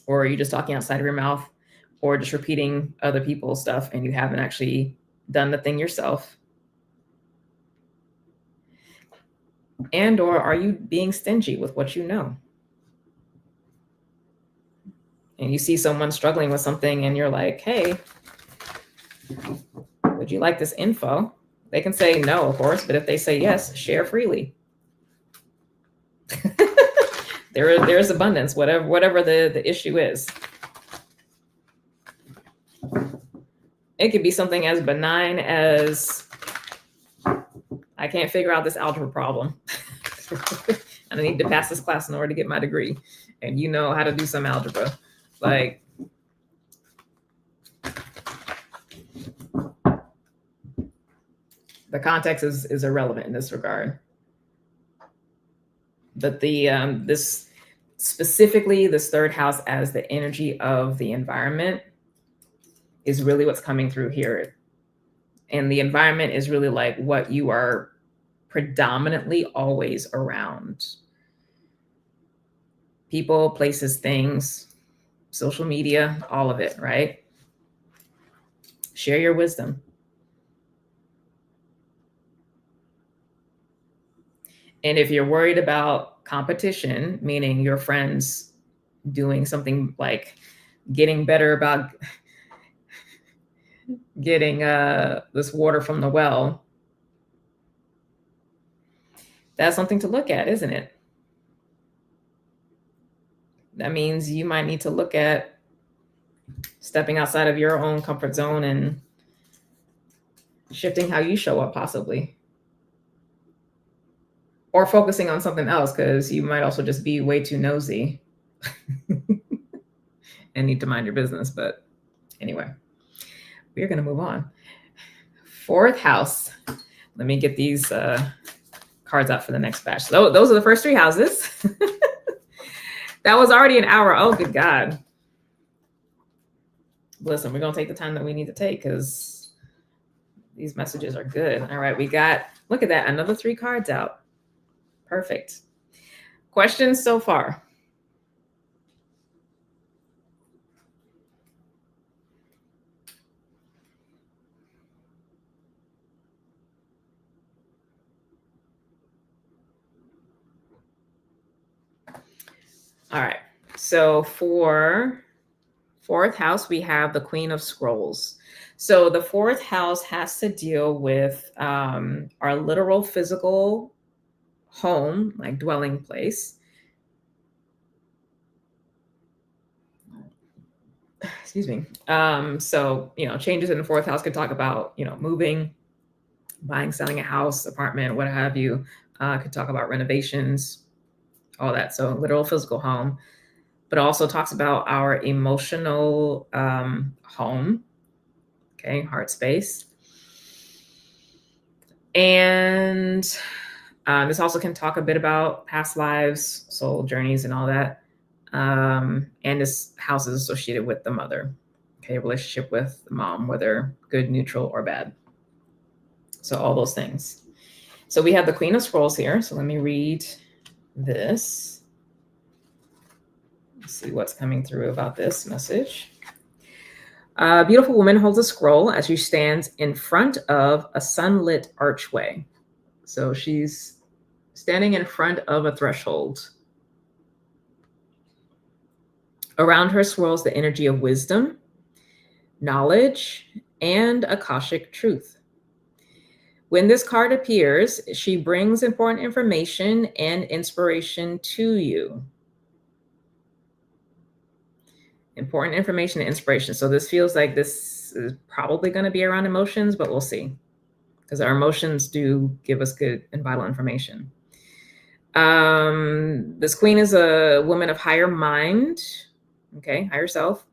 A: Or are you just talking outside of your mouth, or just repeating other people's stuff and you haven't actually done the thing yourself? And or are you being stingy with what you know? And you see someone struggling with something and you're like, hey, would you like this info? They can say no, of course, but if they say yes, share freely. There's abundance, whatever the issue is. It could be something as benign as, I can't figure out this algebra problem. And I need to pass this class in order to get my degree. And you know how to do some algebra. Like, the context is irrelevant in this regard. But this specifically, this third house as the energy of the environment is really what's coming through here. And the environment is really like what you are predominantly always around. People, places, things, social media, all of it, right? Share your wisdom. And if you're worried about competition, meaning your friends doing something like getting better about getting this water from the well, that's something to look at, isn't it? That means you might need to look at stepping outside of your own comfort zone and shifting how you show up, possibly. Or focusing on something else, because you might also just be way too nosy and need to mind your business. But anyway, we're going to move on. Fourth house. Let me get these cards out for the next batch. So those are the first three houses. That was already an hour. Oh, good God. Listen, we're going to take the time that we need to take because these messages are good. All right, we got, look at that, another 3 cards out. Perfect. Questions so far? All right. So for fourth house, we have the Queen of Scrolls. So the fourth house has to deal with our literal physical home, like dwelling place. Excuse me. So, changes in the fourth house could talk about, moving, buying, selling a house, apartment, what have you. Could talk about renovations, all that. So literal physical home, but also talks about our emotional home, okay, heart space. And this also can talk a bit about past lives, soul journeys, and all that. And this house is associated with the mother, okay, relationship with the mom, whether good, neutral, or bad. So all those things. So we have the Queen of Scrolls here. So let me read this. Let's see what's coming through about this message. A beautiful woman holds a scroll as she stands in front of a sunlit archway. So she's standing in front of a threshold. Around her swirls the energy of wisdom, knowledge, and Akashic truth. When this card appears, she brings important information and inspiration to you. Important information and inspiration. So this feels like this is probably going to be around emotions, but we'll see. Because our emotions do give us good and vital information. This queen is a woman of higher mind, okay, higher self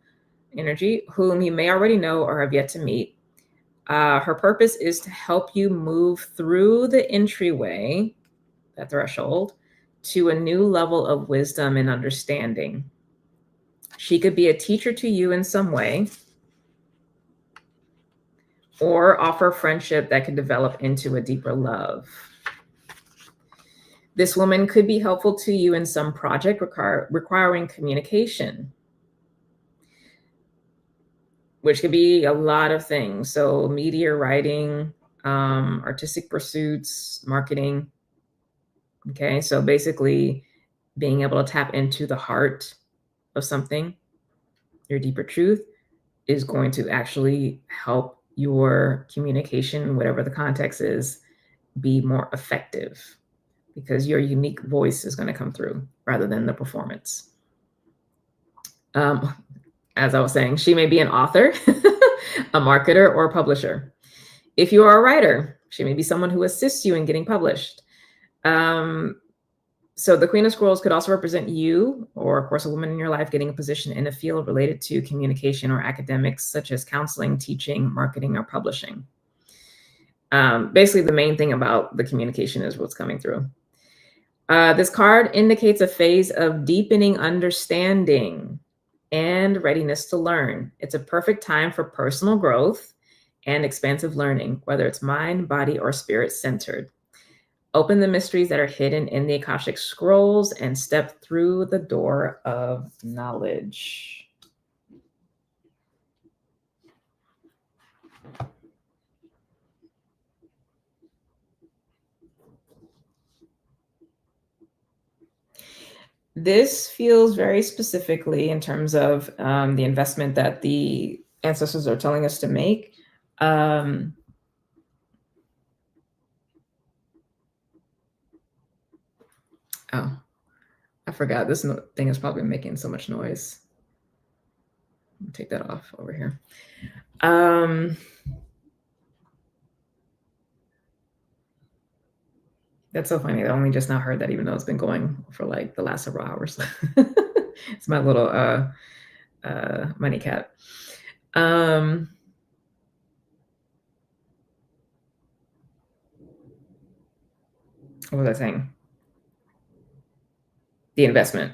A: energy, whom you may already know or have yet to meet. Her purpose is to help you move through the entryway, that threshold, to a new level of wisdom and understanding. She could be a teacher to you in some way, or offer friendship that could develop into a deeper love. This woman could be helpful to you in some project requiring communication, which could be a lot of things. So media, writing, artistic pursuits, marketing. Okay, so basically being able to tap into the heart of something, your deeper truth, is going to actually help your communication, whatever the context is, be more effective, because your unique voice is going to come through rather than the performance. As I was saying, she may be an author, a marketer, or a publisher. If you are a writer, she may be someone who assists you in getting published. So the Queen of Scrolls could also represent you, or of course, a woman in your life getting a position in a field related to communication or academics, such as counseling, teaching, marketing, or publishing. Basically, the main thing about the communication is what's coming through. This card indicates a phase of deepening understanding and readiness to learn. It's a perfect time for personal growth and expansive learning, whether it's mind, body, or spirit centered. Open the mysteries that are hidden in the Akashic scrolls and step through the door of knowledge. This feels very specifically in terms of the investment that the ancestors are telling us to make. Um, oh, I forgot. This thing is probably making so much noise. Take that off over here. That's so funny. I only just now heard that, even though it's been going for like the last several hours. It's my little money cat. What was I saying? The investment.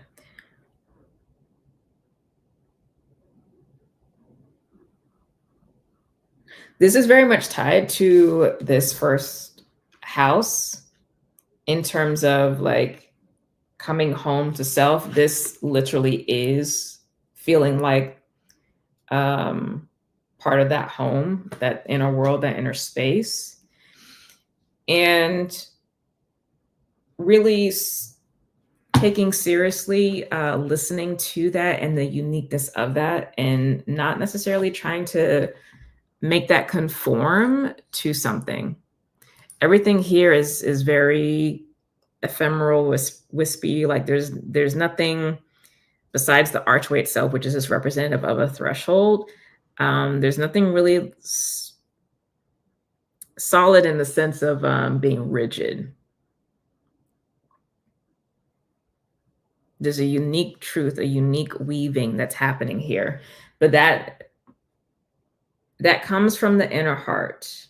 A: This is very much tied to this first house in terms of like coming home to self. This literally is feeling like part of that home, that inner world, that inner space. And really taking seriously listening to that and the uniqueness of that, and not necessarily trying to make that conform to something. Everything here is very ephemeral, wispy. Like there's nothing besides the archway itself, which is just representative of a threshold. There's nothing really solid in the sense of being rigid. There's a unique truth, a unique weaving that's happening here, but that comes from the inner heart.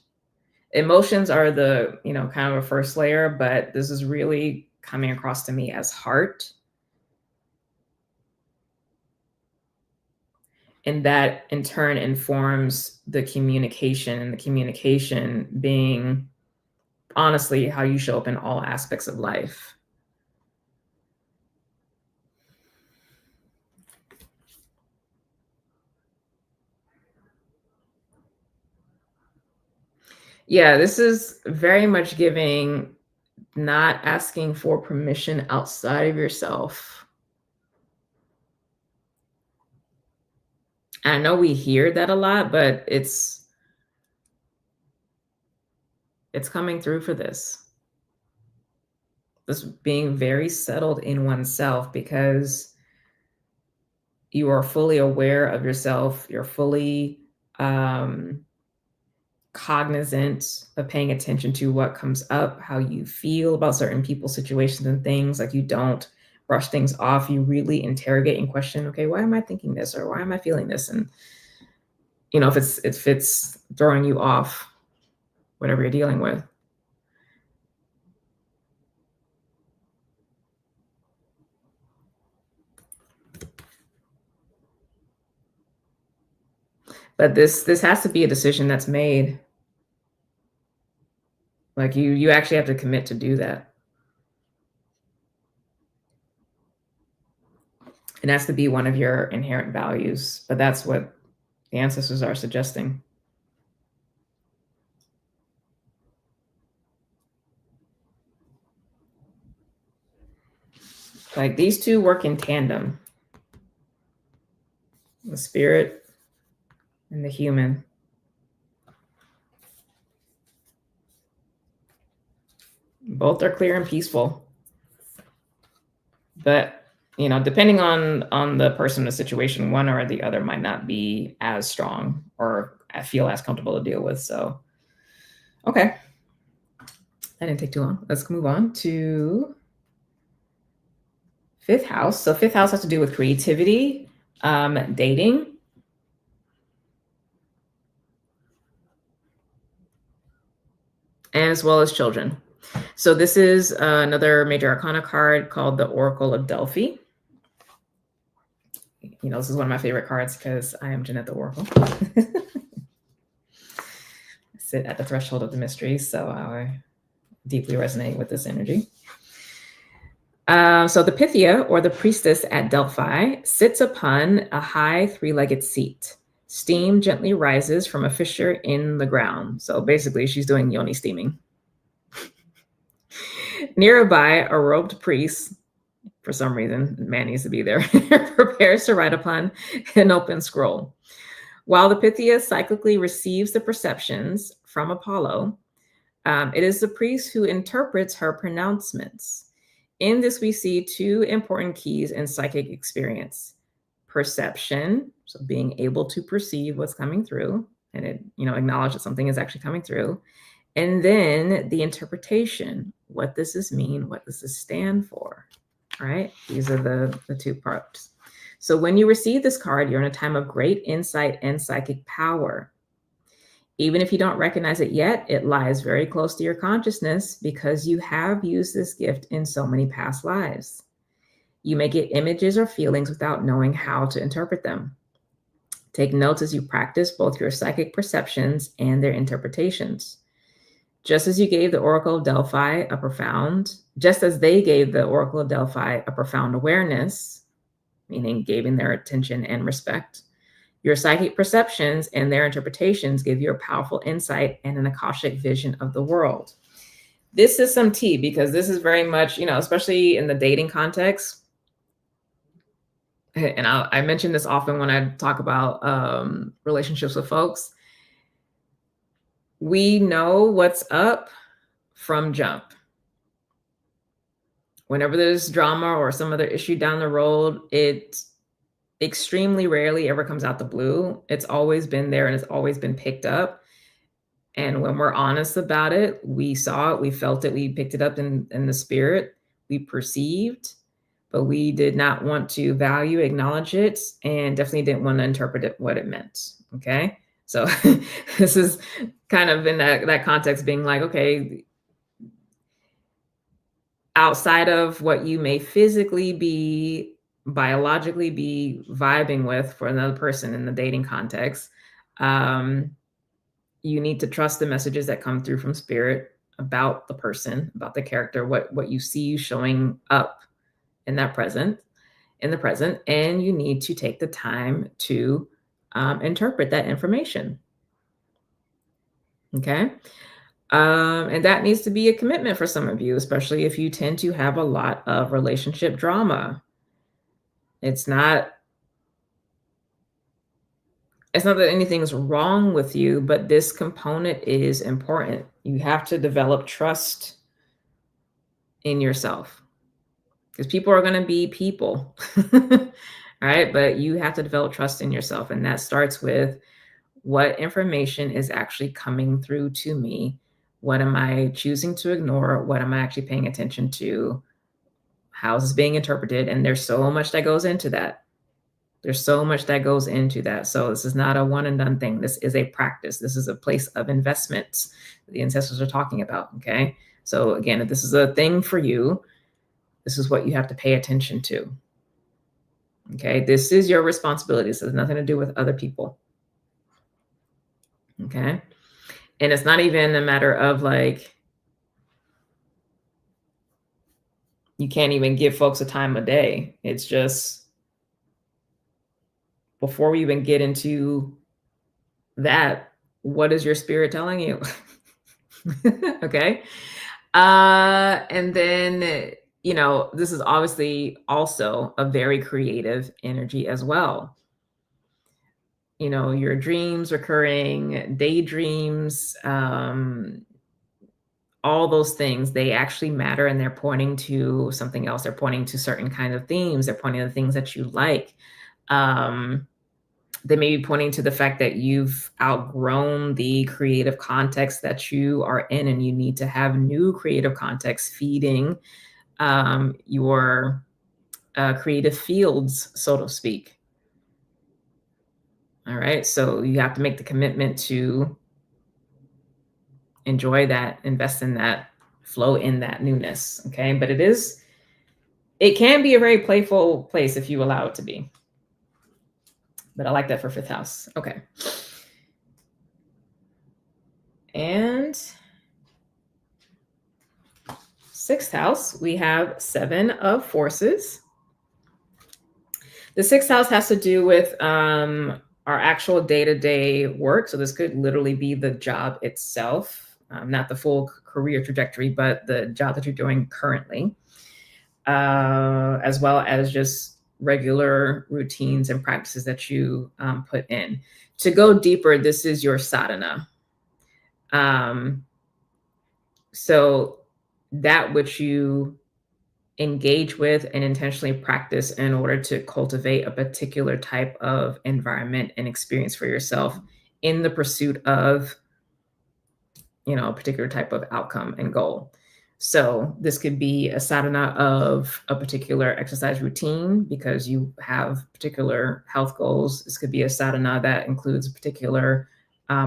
A: Emotions are the, kind of a first layer, but this is really coming across to me as heart. And that in turn informs the communication, and the communication being honestly how you show up in all aspects of life. Yeah, this is very much giving, not asking for permission outside of yourself. I know we hear that a lot, but it's coming through for this. This being very settled in oneself, because you are fully aware of yourself. You're fully cognizant of paying attention to what comes up, how you feel about certain people, situations, and things. Like, you don't brush things off. You really interrogate and question, okay, why am I thinking this? Or why am I feeling this? And, if it's throwing you off, whatever you're dealing with. But this has to be a decision that's made. Like, you actually have to commit to do that. It has to be one of your inherent values, but that's what the ancestors are suggesting. Like, these two work in tandem, the spirit and the human. Both are clear and peaceful. But, depending on the person, the situation, one or the other might not be as strong or I feel as comfortable to deal with. So, okay. That didn't take too long. Let's move on to fifth house. So fifth house has to do with creativity, dating, and as well as children. So this is another major arcana card called the Oracle of Delphi. You know, this is one of my favorite cards because I am Jynnette The Oracle. Sit at the threshold of the mystery, so I deeply resonate with this energy. So the Pythia, or the priestess at Delphi, sits upon a high three-legged seat. Steam gently rises from a fissure in the ground. So basically, she's doing yoni steaming. Nearby, a robed priest, for some reason, man needs to be there, prepares to write upon an open scroll. While the Pythia cyclically receives the perceptions from Apollo, it is the priest who interprets her pronouncements. In this, we see two important keys in psychic experience: perception, so being able to perceive what's coming through, and it, acknowledge that something is actually coming through. And then the interpretation. What does this mean? What does this stand for? Right? These are the two parts. So when you receive this card, you're in a time of great insight and psychic power. Even if you don't recognize it yet, it lies very close to your consciousness because you have used this gift in so many past lives. You may get images or feelings without knowing how to interpret them. Take notes as you practice both your psychic perceptions and their interpretations. Just as they gave the Oracle of Delphi a profound awareness, meaning giving their attention and respect, your psychic perceptions and their interpretations give you a powerful insight and an Akashic vision of the world. This is some tea because this is very much, especially in the dating context. And I mention this often when I talk about relationships with folks. We know what's up from jump. Whenever there's drama or some other issue down the road, it extremely rarely ever comes out the blue. It's always been there and it's always been picked up. And when we're honest about it, we saw it, we felt it, we picked it up in the spirit, we perceived, but we did not want to value, acknowledge it, and definitely didn't want to interpret it, what it meant. Okay. So this is kind of in that context being like, okay, outside of what you may physically be, biologically be vibing with for another person in the dating context, you need to trust the messages that come through from spirit about the person, about the character, what you see showing up in the present, and you need to take the time to interpret that information. Okay. And that needs to be a commitment for some of you, especially if you tend to have a lot of relationship drama. It's not that anything's wrong with you, but this component is important. You have to develop trust in yourself because people are going to be people, right? But you have to develop trust in yourself. And that starts with what information is actually coming through to me. What am I choosing to ignore? What am I actually paying attention to? How is this being interpreted? And there's so much that goes into that. So this is not a one and done thing. This is a practice. This is a place of investments the ancestors are talking about. Okay. So again, if this is a thing for you, this is what you have to pay attention to. Okay. This is your responsibility. This has nothing to do with other people. Okay. And it's not even a matter of like, you can't even give folks a time of day. It's just, before we even get into that, what is your spirit telling you? Okay. And then, this is obviously also a very creative energy as well. Your dreams, recurring daydreams, all those things, they actually matter and they're pointing to something else. They're pointing to certain kind of themes. They're pointing to things that you like. They may be pointing to the fact that you've outgrown the creative context that you are in, and you need to have new creative context feeding your creative fields, so to speak. All right. So you have to make the commitment to enjoy that, invest in that, flow in that newness. Okay. But it can be a very playful place if you allow it to be. But I like that for 5th house. Okay. And 6th house, we have 7 of forces. The 6th house has to do with our actual day-to-day work. So this could literally be the job itself, not the full career trajectory, but the job that you're doing currently, as well as just regular routines and practices that you put in. To go deeper, this is your sadhana. So that which you engage with and intentionally practice in order to cultivate a particular type of environment and experience for yourself in the pursuit of, a particular type of outcome and goal. So this could be a sadhana of a particular exercise routine because you have particular health goals. This could be a sadhana that includes a particular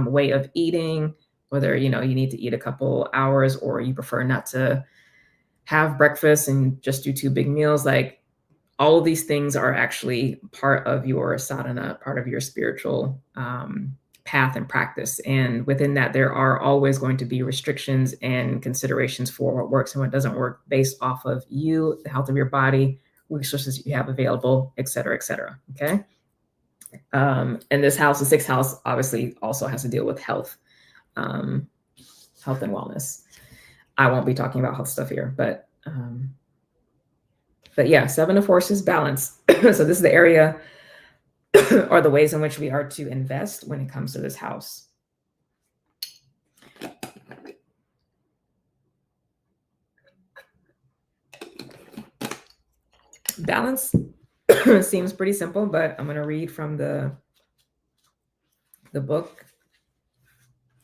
A: way of eating, whether, you need to eat a couple hours or you prefer not to have breakfast and just do 2 big meals. Like, all of these things are actually part of your sadhana, part of your spiritual path and practice. And within that, there are always going to be restrictions and considerations for what works and what doesn't work based off of you, the health of your body, resources you have available, et cetera, et cetera. Okay. And this house, the 6th house, obviously also has to deal with health, health and wellness. I won't be talking about health stuff here, but yeah, 7 of forces, balance. So this is the area or the ways in which we are to invest when it comes to this house. Balance seems pretty simple, but I'm going to read from the book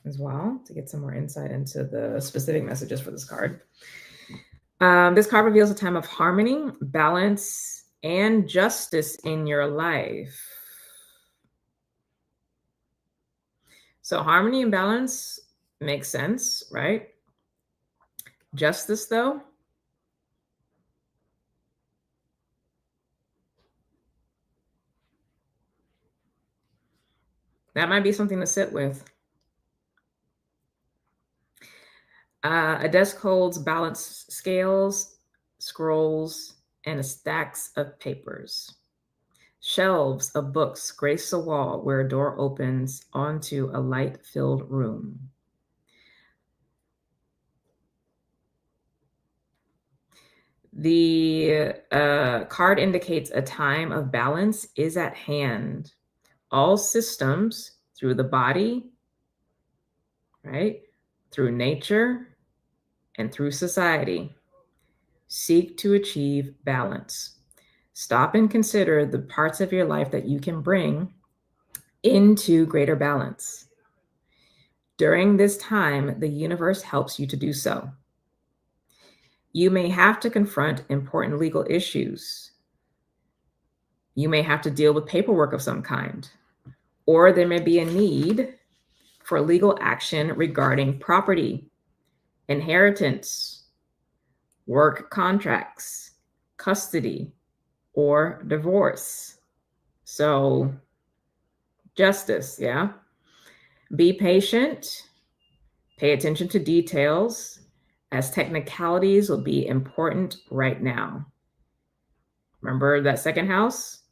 A: as well to get some more insight into the specific messages for this card. This card reveals a time of harmony, balance, and justice in your life. So harmony and balance makes sense, right? Justice, though, that might be something to sit with. A desk holds balance scales, scrolls, and stacks of papers. Shelves of books grace a wall where a door opens onto a light-filled room. The card indicates a time of balance is at hand. All systems through the body, right, through nature, and through society seek to achieve balance. Stop and consider the parts of your life that you can bring into greater balance. During this time, the universe helps you to do so. You may have to confront important legal issues. You may have to deal with paperwork of some kind, or there may be a need for legal action regarding property, inheritance, work contracts, custody, or divorce. So, justice, yeah? Be patient, pay attention to details, as technicalities will be important right now. Remember that 2nd house?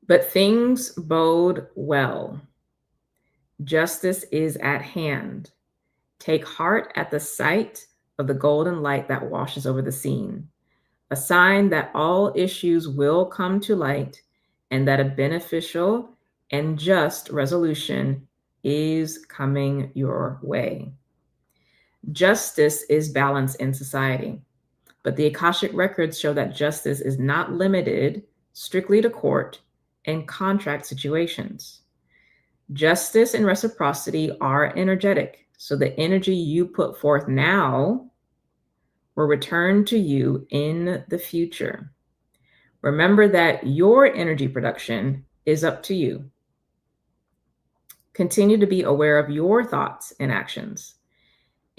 A: But things bode well. Justice is at hand. Take heart at the sight of the golden light that washes over the scene, a sign that all issues will come to light and that a beneficial and just resolution is coming your way. Justice is balance in society, but the Akashic records show that justice is not limited strictly to court and contract situations. Justice and reciprocity are energetic, so the energy you put forth now will return to you in the future. Remember that your energy production is up to you. Continue to be aware of your thoughts and actions.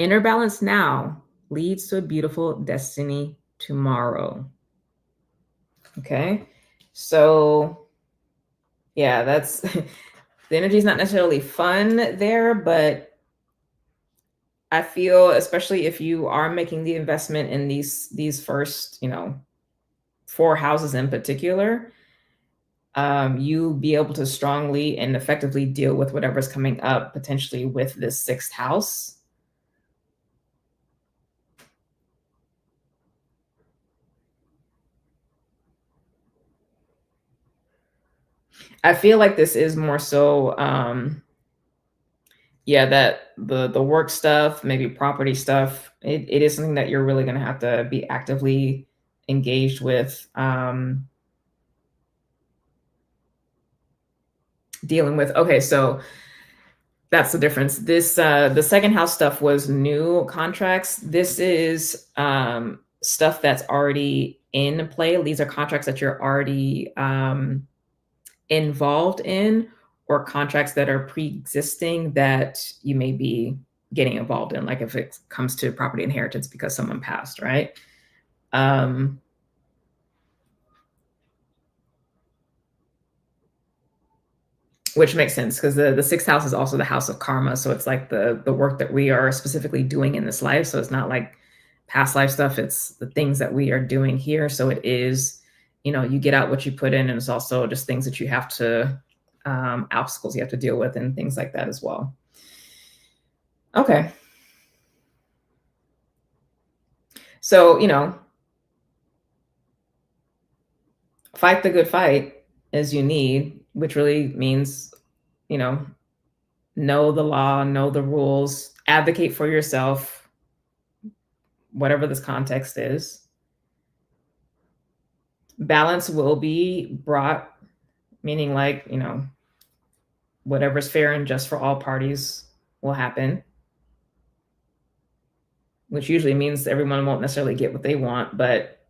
A: Inner balance now leads to a beautiful destiny tomorrow. Okay. So, yeah, that's the energy is not necessarily fun there, but I feel, especially if you are making the investment in these first, 4 houses in particular, you be able to strongly and effectively deal with whatever's coming up potentially with this 6th house. I feel like this is more so, yeah, that the work stuff, maybe property stuff, it is something that you're really gonna have to be actively engaged with, dealing with. Okay, so that's the difference. This the 2nd house stuff was new contracts. This is stuff that's already in play. These are contracts that you're already involved in, or contracts that are pre-existing that you may be getting involved in, like if it comes to property inheritance because someone passed, right? Um, which makes sense because the 6th house is also the house of karma. So it's like the work that we are specifically doing in this life. So it's not like past life stuff, it's the things that we are doing here. So it is, you get out what you put in, and it's also just things that you have to, obstacles you have to deal with and things like that as well. Okay. So, fight the good fight as you need, which really means, you know the law, know the rules, advocate for yourself, whatever this context is. Balance will be brought, meaning like, whatever's fair and just for all parties will happen, which usually means everyone won't necessarily get what they want, but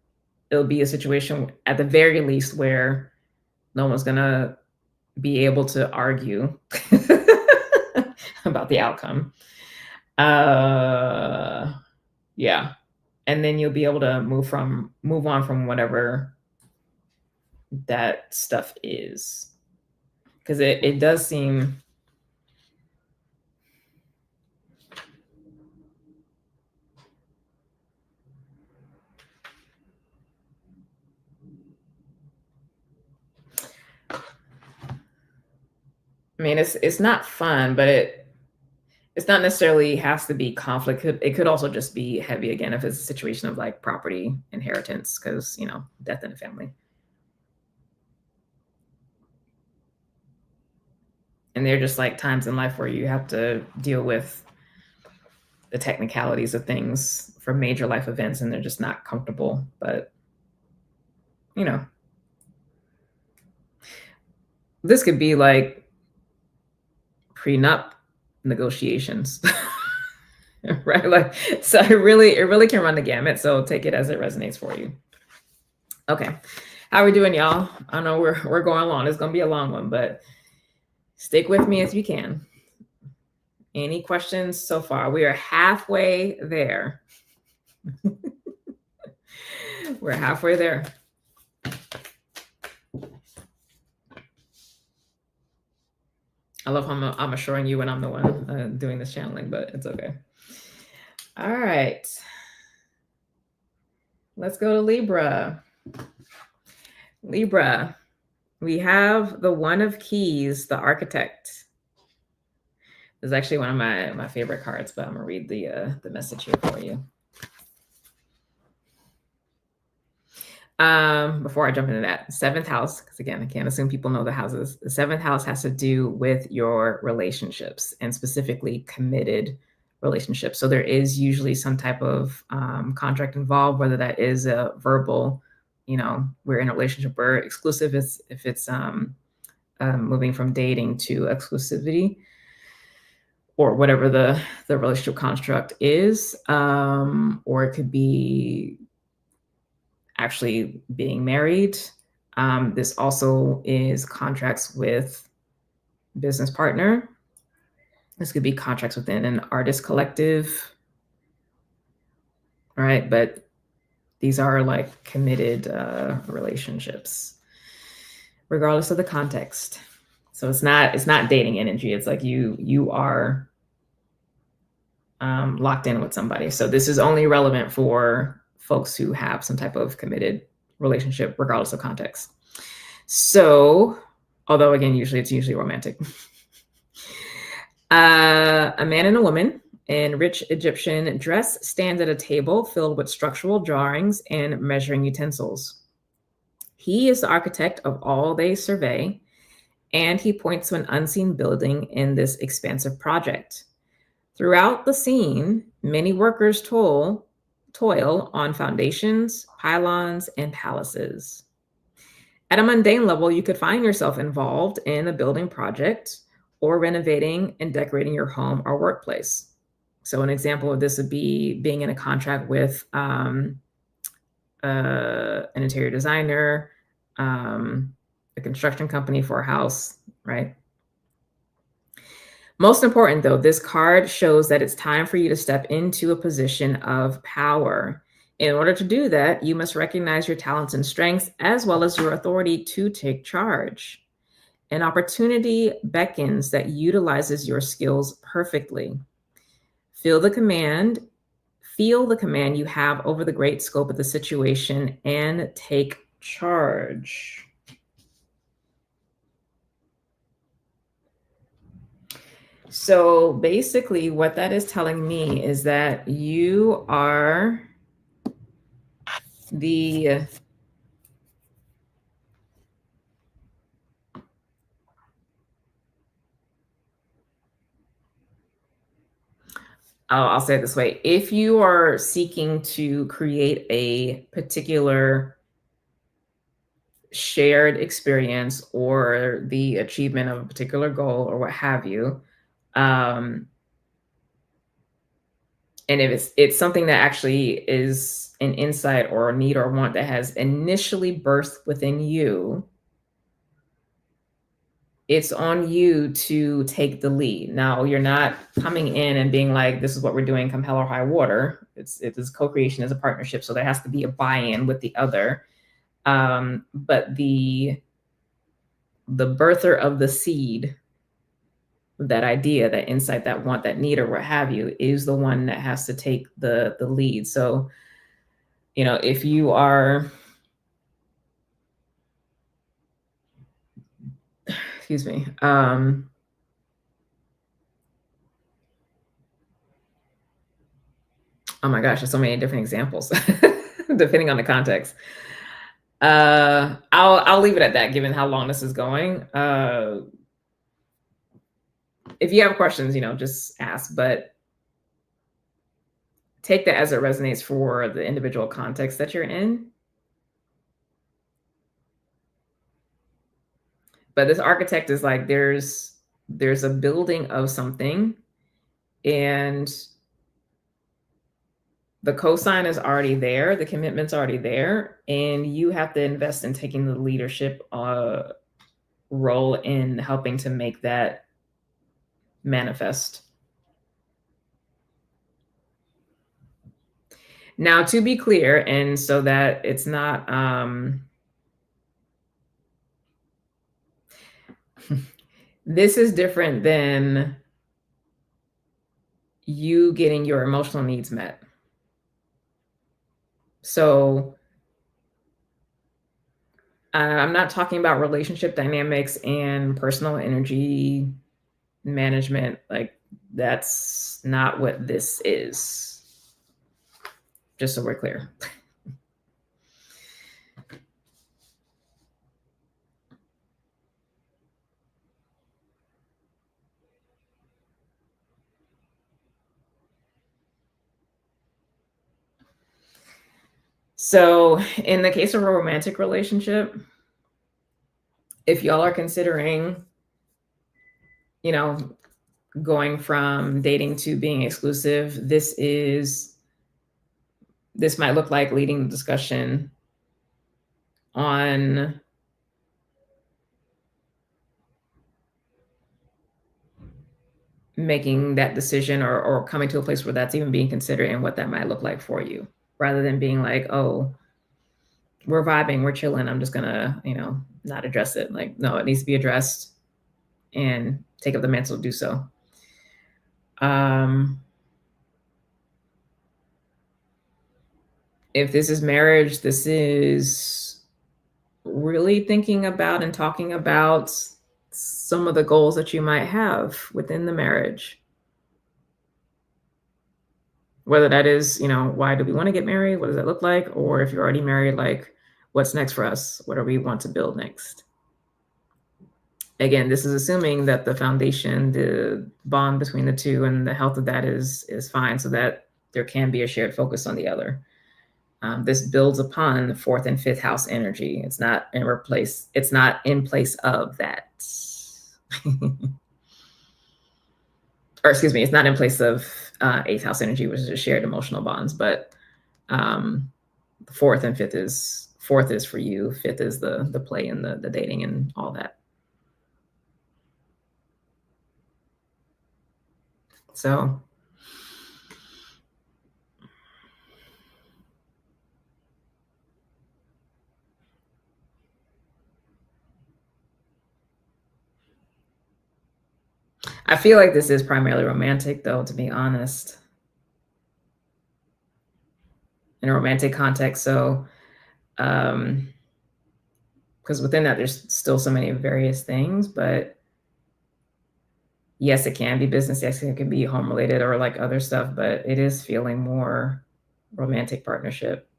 A: it'll be a situation at the very least where no one's going to be able to argue about the outcome. Yeah. And then you'll be able to move on from whatever that stuff is. Because it does seem, I mean, it's not fun, but it's not necessarily has to be conflict. It could also just be heavy again if it's a situation of like property inheritance, because death in the family. And they're just like times in life where you have to deal with the technicalities of things for major life events, and they're just not comfortable. But this could be like prenup negotiations. Right? Like, so it really can run the gamut. So take it as it resonates for you. Okay. How we doing, y'all? I know we're going long. It's gonna be a long one, but stick with me if you can. Any questions so far? We are halfway there. We're halfway there. I love how I'm assuring you when I'm the one doing this channeling, but it's okay. All right. Let's go to Libra. Libra, we have the One of Keys, the Architect. This is actually one of my favorite cards, but I'm gonna read the message here for you. Before I jump into that, 7th house, because again, I can't assume people know the houses. The 7th house has to do with your relationships, and specifically committed relationships. So there is usually some type of contract involved, whether that is a verbal, we're in a relationship, we're exclusive, if it's moving from dating to exclusivity, or whatever the relationship construct is, or it could be actually being married. This also is contracts with business partner. This could be contracts within an artist collective. right? But these are like committed relationships, regardless of the context. So it's not dating energy. It's like you are locked in with somebody. So this is only relevant for folks who have some type of committed relationship, regardless of context. So, although again, it's usually romantic. A man and a woman in rich Egyptian dress stands at a table filled with structural drawings and measuring utensils. He is the architect of all they survey, and he points to an unseen building in this expansive project. Throughout the scene, many workers toil on foundations, pylons, and palaces. At a mundane level, you could find yourself involved in a building project or renovating and decorating your home or workplace. So, an example of this would be being in a contract with an interior designer, a construction company for a house, right? Most important, though, this card shows that it's time for you to step into a position of power. In order to do that, you must recognize your talents and strengths, as well as your authority to take charge. An opportunity beckons that utilizes your skills perfectly. Feel the command you have over the great scope of the situation and take charge. So basically, what that is telling me is that you are the I'll say it this way. If you are seeking to create a particular shared experience or the achievement of a particular goal or what have you, and if it's something that actually is an insight or a need or want that has initially birthed within you, it's on you to take the lead. Now, you're not coming in and being like, this is what we're doing, come hell or high water. It is co-creation, as a partnership. So there has to be a buy-in with the other. But the birther of the seed, that idea, that insight, that want, that need, or what have you, is the one that has to take the lead. So, if you are, excuse me, oh my gosh, there's so many different examples depending on the context. I'll leave it at that, given how long this is going. If you have questions, just ask, but take that as it resonates for the individual context that you're in. But this architect is like, there's a building of something, and the cosign is already there, the commitment's already there, and you have to invest in taking the leadership role in helping to make that manifest. Now, to be clear, and so that it's not this is different than you getting your emotional needs met. So I'm not talking about relationship dynamics and personal energy management. Like, that's not what this is. Just so we're clear. So in the case of a romantic relationship, if y'all are considering, going from dating to being exclusive, this might look like leading the discussion on making that decision, or coming to a place where that's even being considered, and what that might look like for you. rather than being like, oh, we're vibing, we're chilling, I'm just gonna, not address it. Like, no, it needs to be addressed and take up the mantle to do so. If this is marriage, this is really thinking about and talking about some of the goals that you might have within the marriage. Whether that is, why do we want to get married? What does that look like? Or if you're already married, like, what's next for us? What do we want to build next? Again, this is assuming that the foundation, the bond between the two and the health of that is fine, so that there can be a shared focus on the other. This builds upon the fourth and fifth house energy. It's not in place of that. Or excuse me, it's not in place of eighth house energy, which is just shared emotional bonds. But the fourth is for you. Fifth is the play and the dating and all that. So I feel like this is primarily romantic, though, to be honest. In a romantic context. So, because within that, there's still so many various things, but yes, it can be business. Yes, it can be home related or like other stuff, but it is feeling more romantic partnership.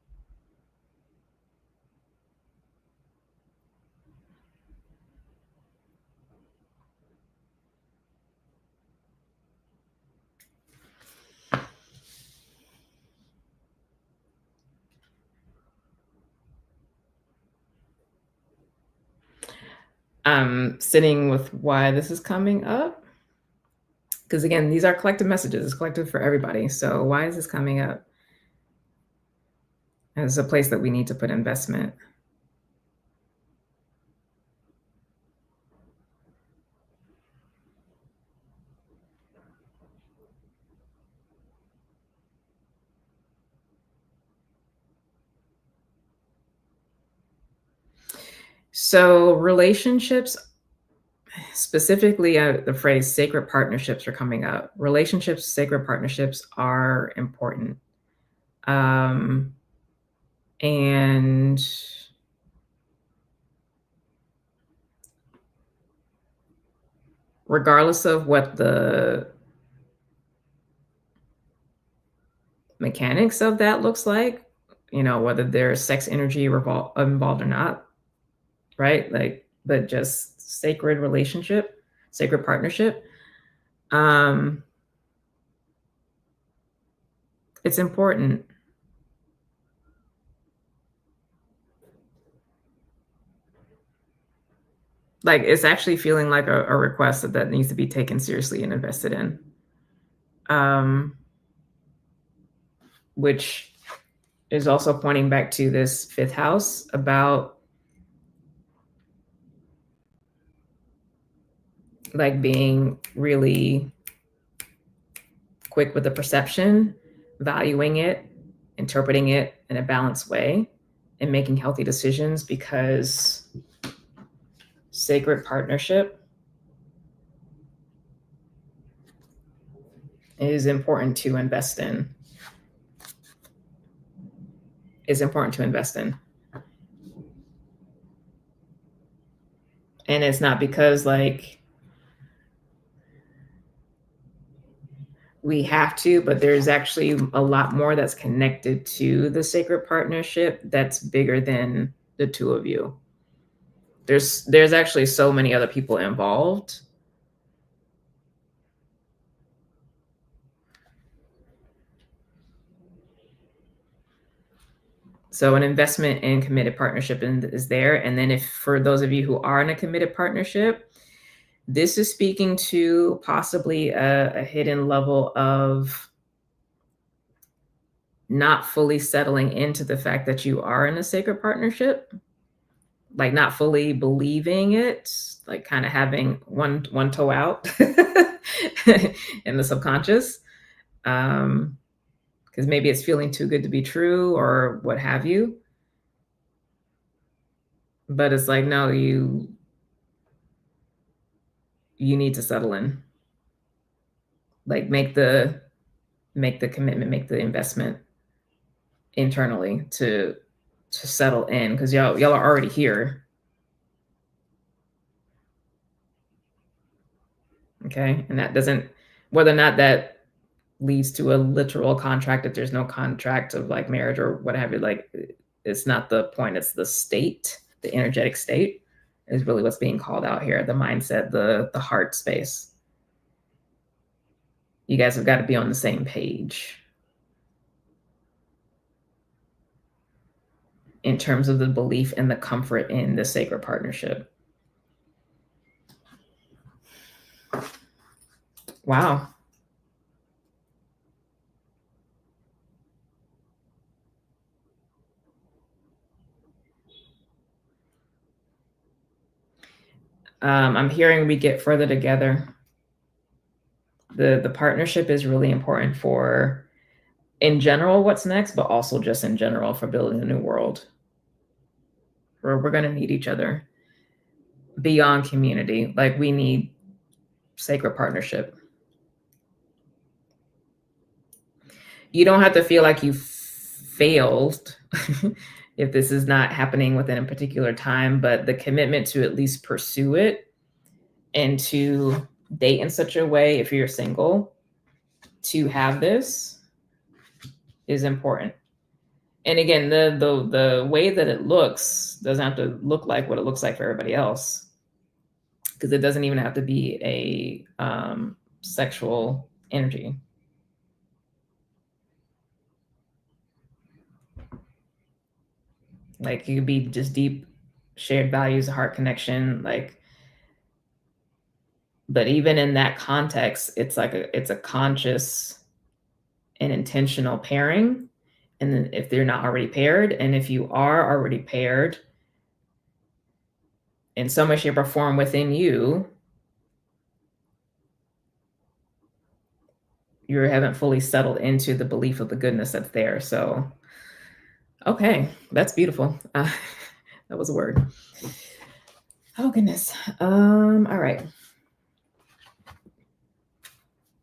A: I'm sitting with why this is coming up. Because again, these are collective messages. It's collective for everybody. So why is this coming up? As a place that we need to put investment. So relationships, specifically the phrase sacred partnerships are coming up. Relationships, sacred partnerships are important. And regardless of what the mechanics of that looks like, whether there's sex energy involved or not, right? Like, but just sacred relationship, sacred partnership. It's important. Like, it's actually feeling like a request that needs to be taken seriously and invested in. Which is also pointing back to this fifth house about like being really quick with the perception, valuing it, interpreting it in a balanced way, and making healthy decisions, because sacred partnership is important to invest in. And it's not because like we have to, but there's actually a lot more that's connected to the sacred partnership that's bigger than the two of you. There's actually so many other people involved. So an investment in committed partnership is there. And then if for those of you who are in a committed partnership, this is speaking to possibly a hidden level of not fully settling into the fact that you are in a sacred partnership, like not fully believing it, like kind of having one toe out in the subconscious. Because because maybe it's feeling too good to be true or what have you. But it's like, no, you need to settle in. Like make the commitment, make the investment internally to settle in, because y'all are already here. Okay. And that doesn't, whether or not that leads to a literal contract, if there's no contract of like marriage or what have you, like it's not the point. It's the state, the energetic state is really what's being called out here. The mindset, the heart space. You guys have got to be on the same page in terms of the belief and the comfort in the sacred partnership. Wow. I'm hearing we get further together. The partnership is really important for, in general, what's next, but also just in general for building a new world. Where we're going to need each other beyond community. Like we need sacred partnership. You don't have to feel like you failed if this is not happening within a particular time, but the commitment to at least pursue it and to date in such a way, if you're single, to have this is important. And again, the way that it looks doesn't have to look like what it looks like for everybody else, because it doesn't even have to be a sexual energy. Like it could be just deep shared values, heart connection, like. But even in that context, it's like it's a conscious and intentional pairing. And then if they're not already paired, and if you are already paired in some way, shape, or form within you, you haven't fully settled into the belief of the goodness that's there. So, okay, that's beautiful. That was a word. Oh, goodness. All right.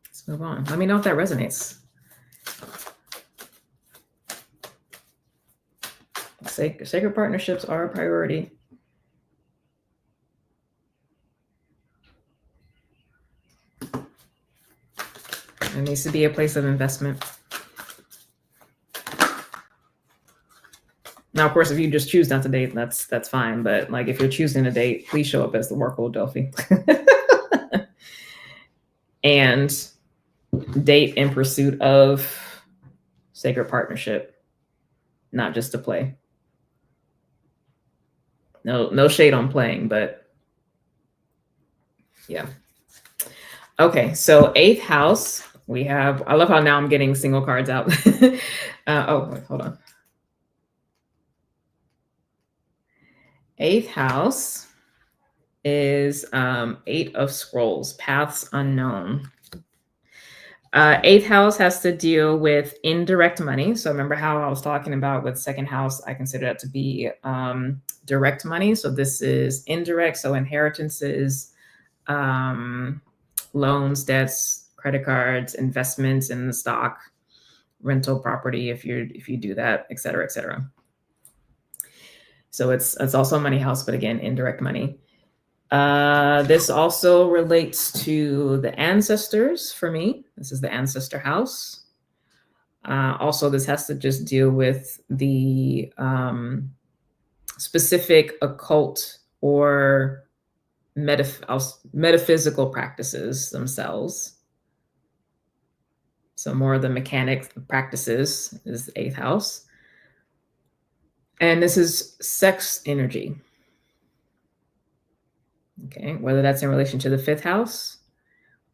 A: Let's move on. Let me know if that resonates. Sacred partnerships are a priority. There needs to be a place of investment. Now, of course, if you just choose not to date, that's fine. But like, if you're choosing to date, please show up as the Oracle of Delphi, and date in pursuit of sacred partnership, not just to play. No shade on playing, but yeah. Okay, so 8th house, we have, I love how now I'm getting single cards out. Oh, wait, hold on. 8th house is 8 of Scrolls, paths unknown. 8th house has to deal with indirect money. So remember how I was talking about with 2nd house, I consider that to be direct money. So this is indirect. So inheritances, loans, debts, credit cards, investments in the stock, rental property, if you do that, et cetera, et cetera. So it's also a money house, but again, indirect money. This also relates to the ancestors for me. This is the ancestor house. Also, this has to just deal with the specific occult or metaphysical practices themselves. So more of the mechanic practices is the 8th house. And this is sex energy. Okay, whether that's in relation to the 5th house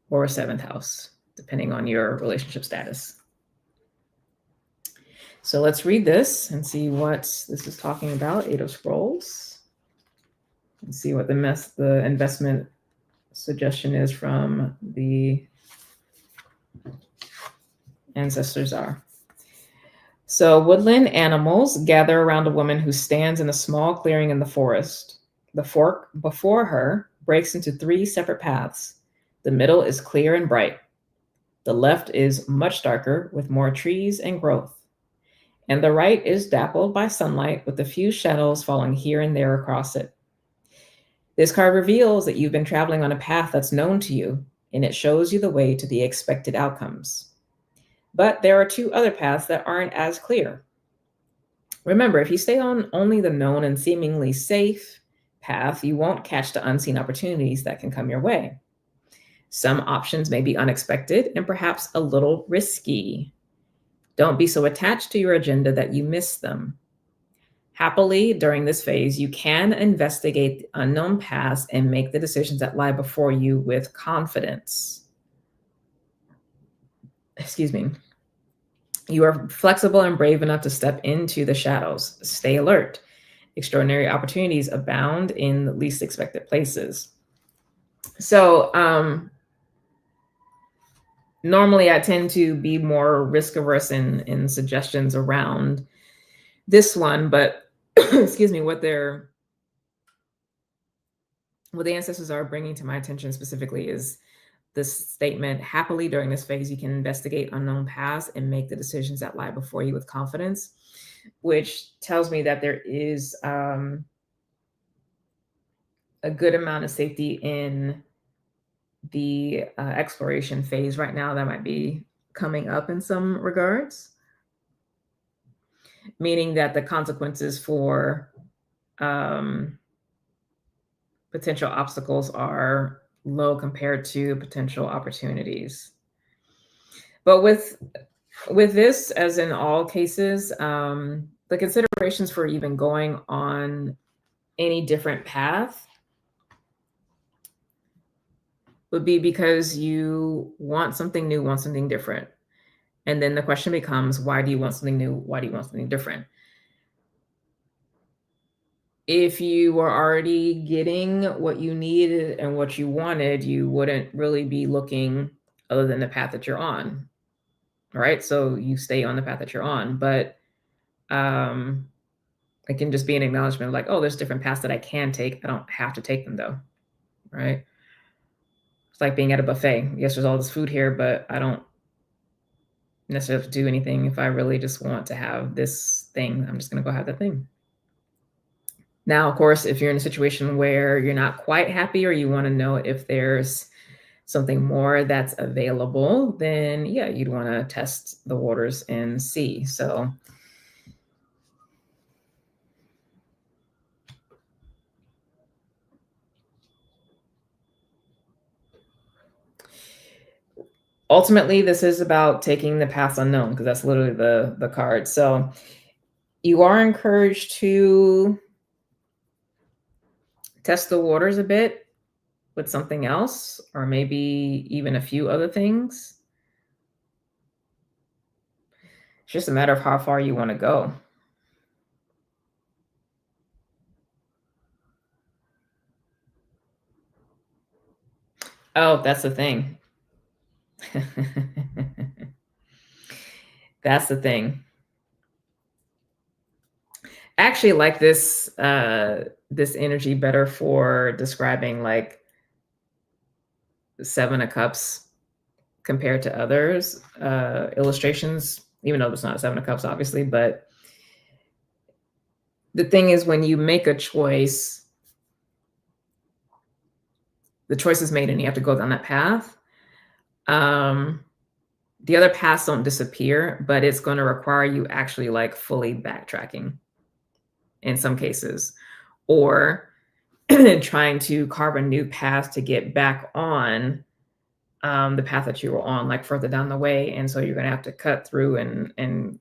A: or 7th house, depending on your relationship status. So let's read this and see what this is talking about, 8 of Scrolls, and see what the investment suggestion is from the ancestors are. So, woodland animals gather around a woman who stands in a small clearing in the forest. The fork before her breaks into three separate paths. The middle is clear and bright. The left is much darker with more trees and growth. And the right is dappled by sunlight with a few shadows falling here and there across it. This card reveals that you've been traveling on a path that's known to you, and it shows you the way to the expected outcomes. But there are two other paths that aren't as clear. Remember, if you stay on only the known and seemingly safe path, you won't catch the unseen opportunities that can come your way. Some options may be unexpected and perhaps a little risky. Don't be so attached to your agenda that you miss them. Happily, during this phase, you can investigate the unknown paths and make the decisions that lie before you with confidence. Excuse me. You are flexible and brave enough to step into the shadows. Stay alert. Extraordinary opportunities abound in the least expected places. So, normally I tend to be more risk averse in suggestions around this one, but excuse me, what the ancestors are bringing to my attention specifically is this statement: happily during this phase, you can investigate unknown paths and make the decisions that lie before you with confidence, which tells me that there is a good amount of safety in the exploration phase right now that might be coming up in some regards, meaning that the consequences for potential obstacles are low compared to potential opportunities. But with this, as in all cases, the considerations for even going on any different path would be because you want something new, want something different. And then the question becomes, why do you want something new? Why do you want something different? If you were already getting what you needed and what you wanted, you wouldn't really be looking other than the path that you're on. All right. So you stay on the path that you're on. But it can just be an acknowledgement of like, oh, there's different paths that I can take. I don't have to take them though. Right. It's like being at a buffet. Yes, there's all this food here, but I don't necessarily have to do anything. If I really just want to have this thing, I'm just going to go have that thing. Now, of course, if you're in a situation where you're not quite happy or you want to know if there's something more that's available, then yeah, you'd want to test the waters and see. So ultimately, this is about taking the paths unknown, because that's literally the card. So you are encouraged to test the waters a bit with something else, or maybe even a few other things. It's just a matter of how far you want to go. Oh, that's the thing. That's the thing. I actually like this this energy better for describing like Seven of Cups compared to others illustrations, even though it's not Seven of Cups, obviously. But the thing is, when you make a choice, the choice is made and you have to go down that path. The other paths don't disappear, but it's going to require you actually like fully backtracking in some cases, or trying to carve a new path to get back on the path that you were on, like further down the way. And so you're going to have to cut through and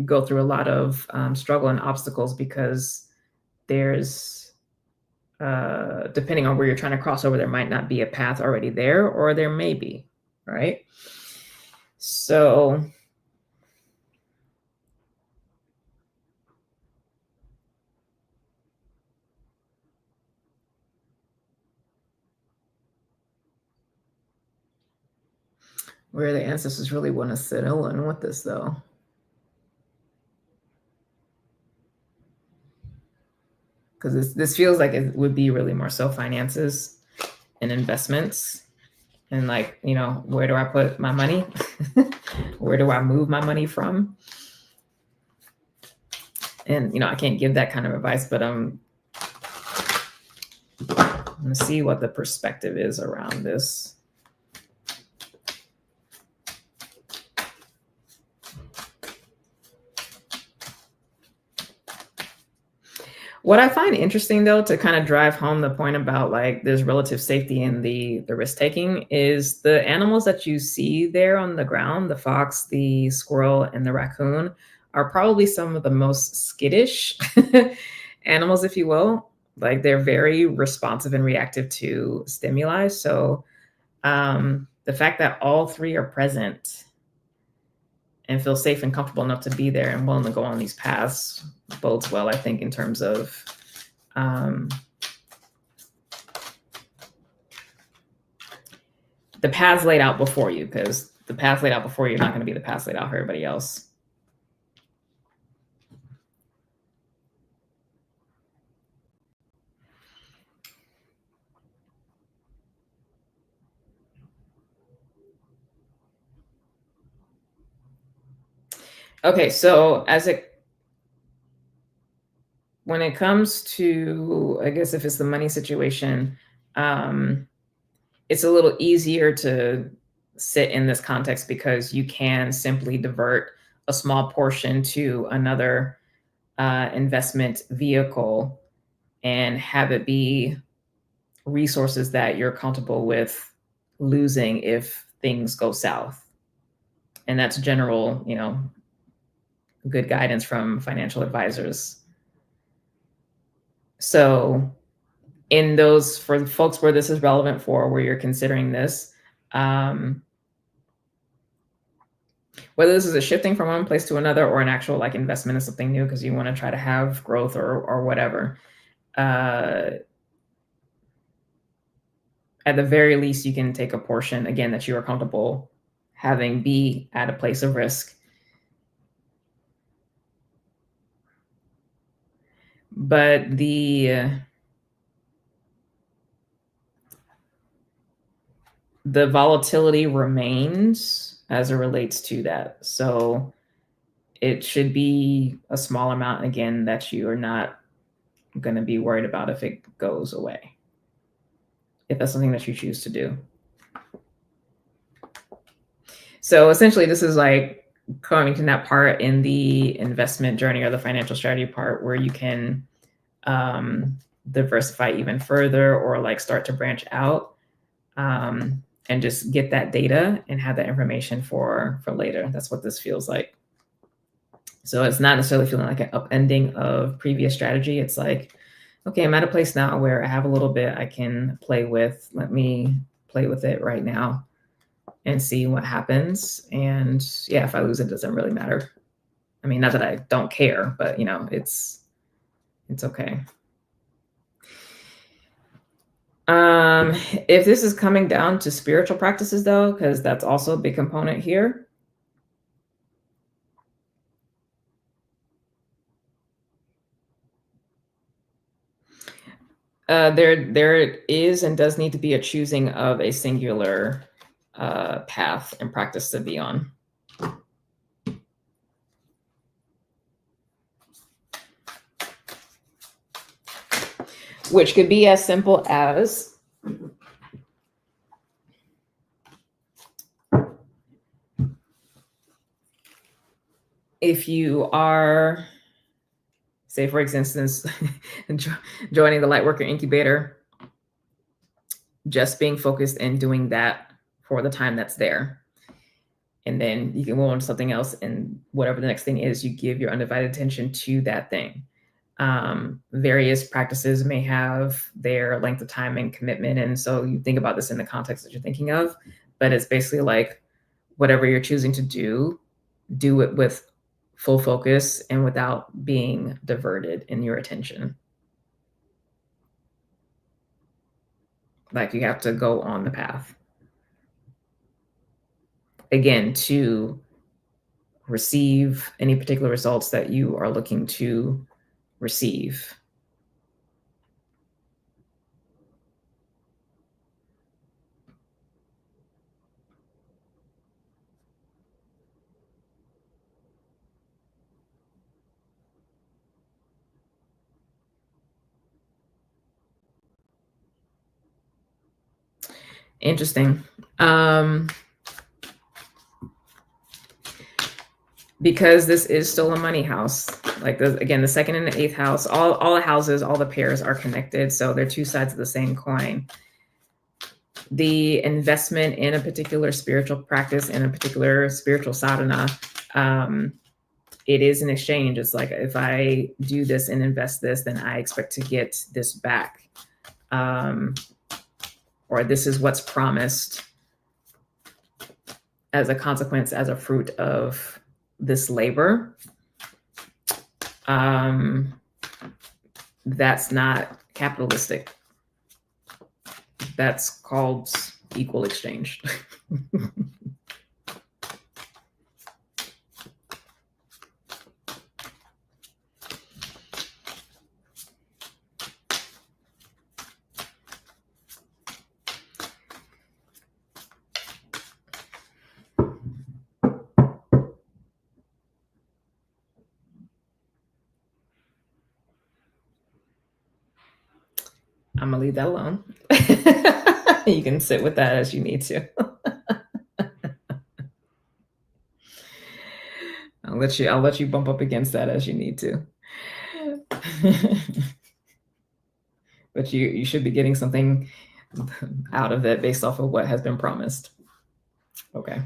A: go through a lot of struggle and obstacles, because there's, depending on where you're trying to cross over, there might not be a path already there, or there may be, right? So where the ancestors really want to settle in with this, though. because this feels like it would be really more so finances and investments. And like, where do I put my money? Where do I move my money from? And I can't give that kind of advice, but I'm gonna see what the perspective is around this. What I find interesting, though, to kind of drive home the point about like there's relative safety in the risk taking, is the animals that you see there on the ground, the fox, the squirrel, and the raccoon, are probably some of the most skittish animals, if you will. Like they're very responsive and reactive to stimuli. So the fact that all three are present and feel safe and comfortable enough to be there and willing to go on these paths bodes well, I think, in terms of the paths laid out before you, because the path laid out before you are not going to be the path laid out for everybody else. Okay, so when it comes to, I guess if it's the money situation, it's a little easier to sit in this context because you can simply divert a small portion to another investment vehicle and have it be resources that you're comfortable with losing if things go south. And that's general, good guidance from financial advisors. So in those, for folks where this is relevant for, where you're considering this, whether this is a shifting from one place to another or an actual like investment in something new because you want to try to have growth or whatever, at the very least, you can take a portion, again, that you are comfortable having be at a place of risk. But the volatility remains as it relates to that. So it should be a small amount, again, that you are not going to be worried about if it goes away, if that's something that you choose to do. So essentially, this is like coming to that part in the investment journey or the financial strategy part where you can diversify even further or like start to branch out and just get that data and have that information for later. That's what this feels like. So it's not necessarily feeling like an upending of previous strategy. It's like, okay, I'm at a place now where I have a little bit I can play with. Let me play with it right now and see what happens. And yeah, if I lose, it doesn't really matter. I mean, not that I don't care, but it's okay. If this is coming down to spiritual practices, though, because that's also a big component here. There is and does need to be a choosing of a singular path and practice to be on. Which could be as simple as if you are, say, for instance, joining the Lightworker Incubator, just being focused and doing that for the time that's there. And then you can move on to something else, and whatever the next thing is, you give your undivided attention to that thing. Various practices may have their length of time and commitment. And so you think about this in the context that you're thinking of, but it's basically like whatever you're choosing to do it with full focus and without being diverted in your attention. Like you have to go on the path. Again, to receive any particular results that you are looking to receive. Interesting. Because this is still a money house. Like again, the second and the eighth house, all the houses, all the pairs are connected. So they're two sides of the same coin. The investment in a particular spiritual practice, in a particular spiritual sadhana, it is an exchange. It's like, if I do this and invest this, then I expect to get this back. Or this is what's promised as a consequence, as a fruit of this labor. That's not capitalistic. That's called equal exchange. I'm gonna leave that alone. You can sit with that as you need to. I'll let you bump up against that as you need to. But you should be getting something out of it based off of what has been promised. Okay.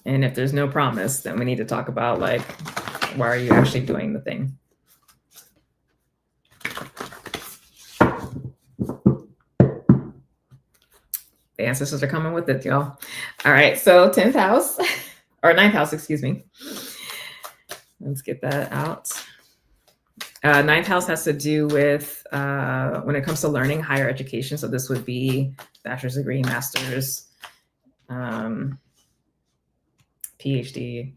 A: And if there's no promise, then we need to talk about, like, why are you actually doing the thing? The ancestors are coming with it, y'all. All right, so 10th house, or 9th house, excuse me. Let's get that out. 9th house has to do with when it comes to learning, higher education. So this would be bachelor's degree, master's, PhD.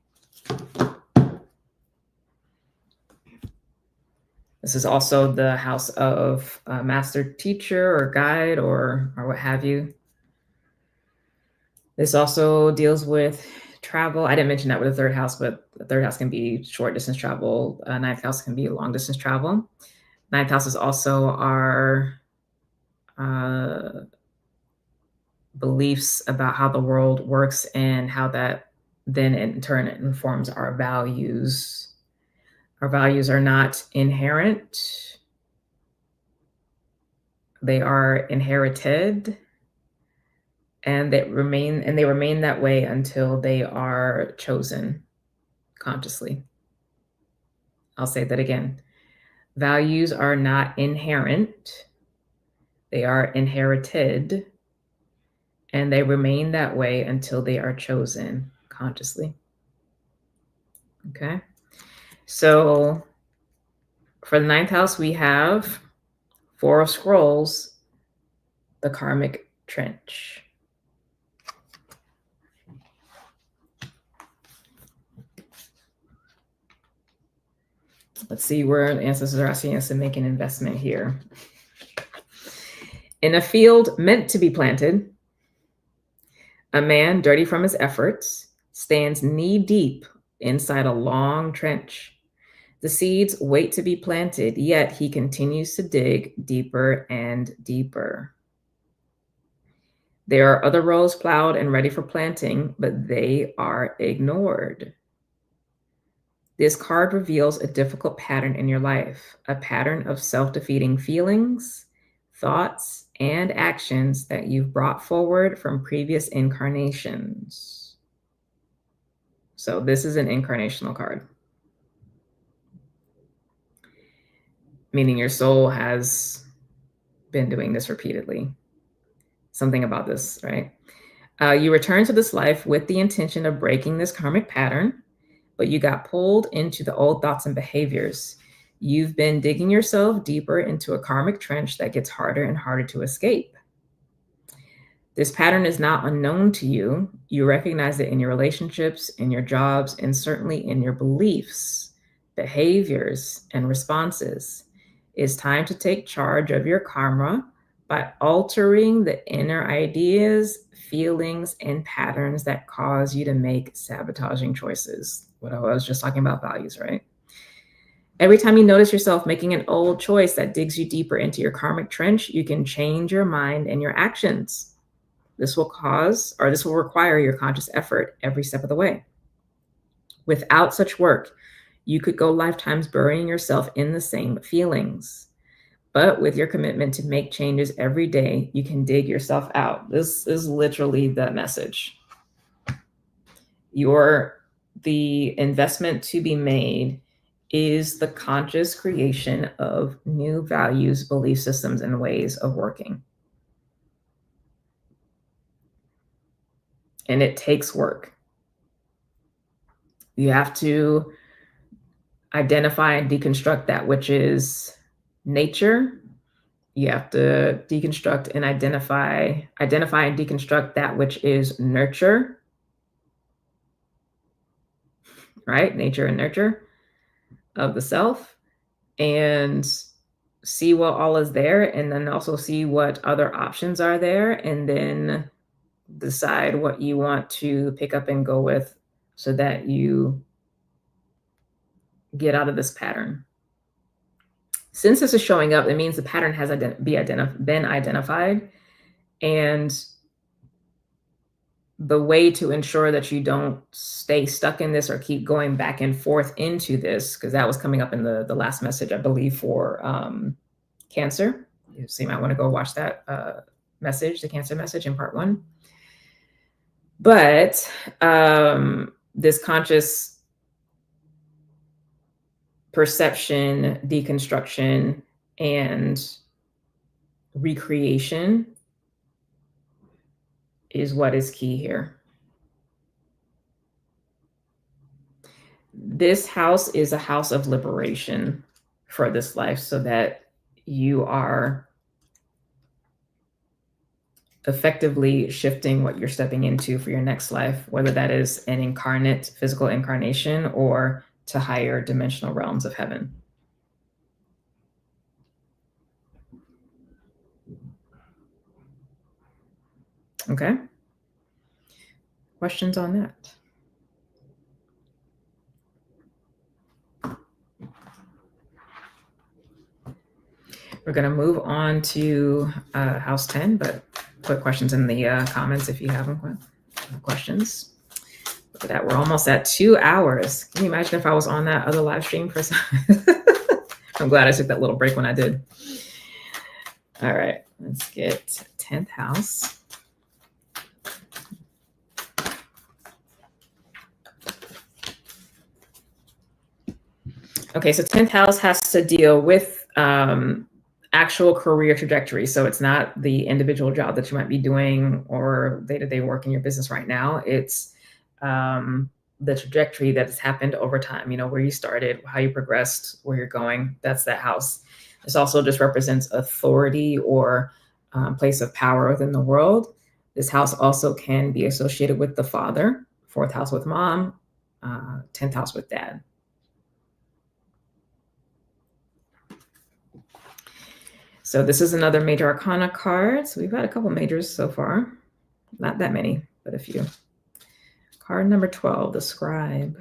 A: This is also the house of master teacher or guide or what have you. This also deals with travel. I didn't mention that with the 3rd house, but the 3rd house can be short distance travel. 9th house can be long distance travel. 9th house is also our beliefs about how the world works and how that then in turn informs our values. Our values are not inherent. They are inherited, and they remain that way until they are chosen consciously. I'll say that again. Values are not inherent. They are inherited, and they remain that way until they are chosen consciously. Okay. So for the 9th house, we have 4 of Scrolls, the karmic trench. Let's see where the ancestors are asking us to make an investment here. In a field meant to be planted, a man, dirty from his efforts, stands knee-deep inside a long trench. The seeds wait to be planted, yet he continues to dig deeper and deeper. There are other rows plowed and ready for planting, but they are ignored. This card reveals a difficult pattern in your life, a pattern of self-defeating feelings, thoughts, and actions that you've brought forward from previous incarnations. So this is an incarnational card, meaning your soul has been doing this repeatedly. Something about this, right? You return to this life with the intention of breaking this karmic pattern, but you got pulled into the old thoughts and behaviors. You've been digging yourself deeper into a karmic trench that gets harder and harder to escape. This pattern is not unknown to you. You recognize it in your relationships, in your jobs, and certainly in your beliefs, behaviors, and responses. It's time to take charge of your karma by altering the inner ideas, feelings, and patterns that cause you to make sabotaging choices. What I was just talking about, values, right? Every time you notice yourself making an old choice that digs you deeper into your karmic trench, you can change your mind and your actions. This will require your conscious effort every step of the way. Without such work, you could go lifetimes burying yourself in the same feelings. But with your commitment to make changes every day, you can dig yourself out. This is literally the message. The investment to be made is the conscious creation of new values, belief systems, and ways of working. And it takes work. You have to identify and deconstruct that which is nature. You have to deconstruct and identify and deconstruct that which is nurture, right? Nature and nurture of the self, and see what all is there, and then also see what other options are there, and then decide what you want to pick up and go with so that you get out of this pattern. Since this is showing up, it means the pattern has been identified, and the way to ensure that you don't stay stuck in this or keep going back and forth into this, because that was coming up in the last message, I believe, for Cancer. So you might want to go watch that message, the Cancer message in part 1. But this conscious perception, deconstruction, and recreation is what is key here. This house is a house of liberation for this life, so that you are effectively shifting what you're stepping into for your next life, whether that is an incarnate physical incarnation or to higher dimensional realms of heaven. Okay. Questions on that? We're going to move on to House 10, but put questions in the comments if you have questions. Look at that. We're almost at 2 hours. Can you imagine if I was on that other live stream for some? I'm glad I took that little break when I did. All right, let's get 10th house. Okay, so 10th house has to deal with actual career trajectory. So it's not the individual job that you might be doing or day-to-day work in your business right now. It's the trajectory that has happened over time, where you started, how you progressed, where you're going. That's that house. This also just represents authority or place of power within the world. This house also can be associated with the father, 4th house with mom, 10th house with dad. So this is another major arcana card. So we've had a couple majors so far. Not that many, but a few. Card number 12, the scribe.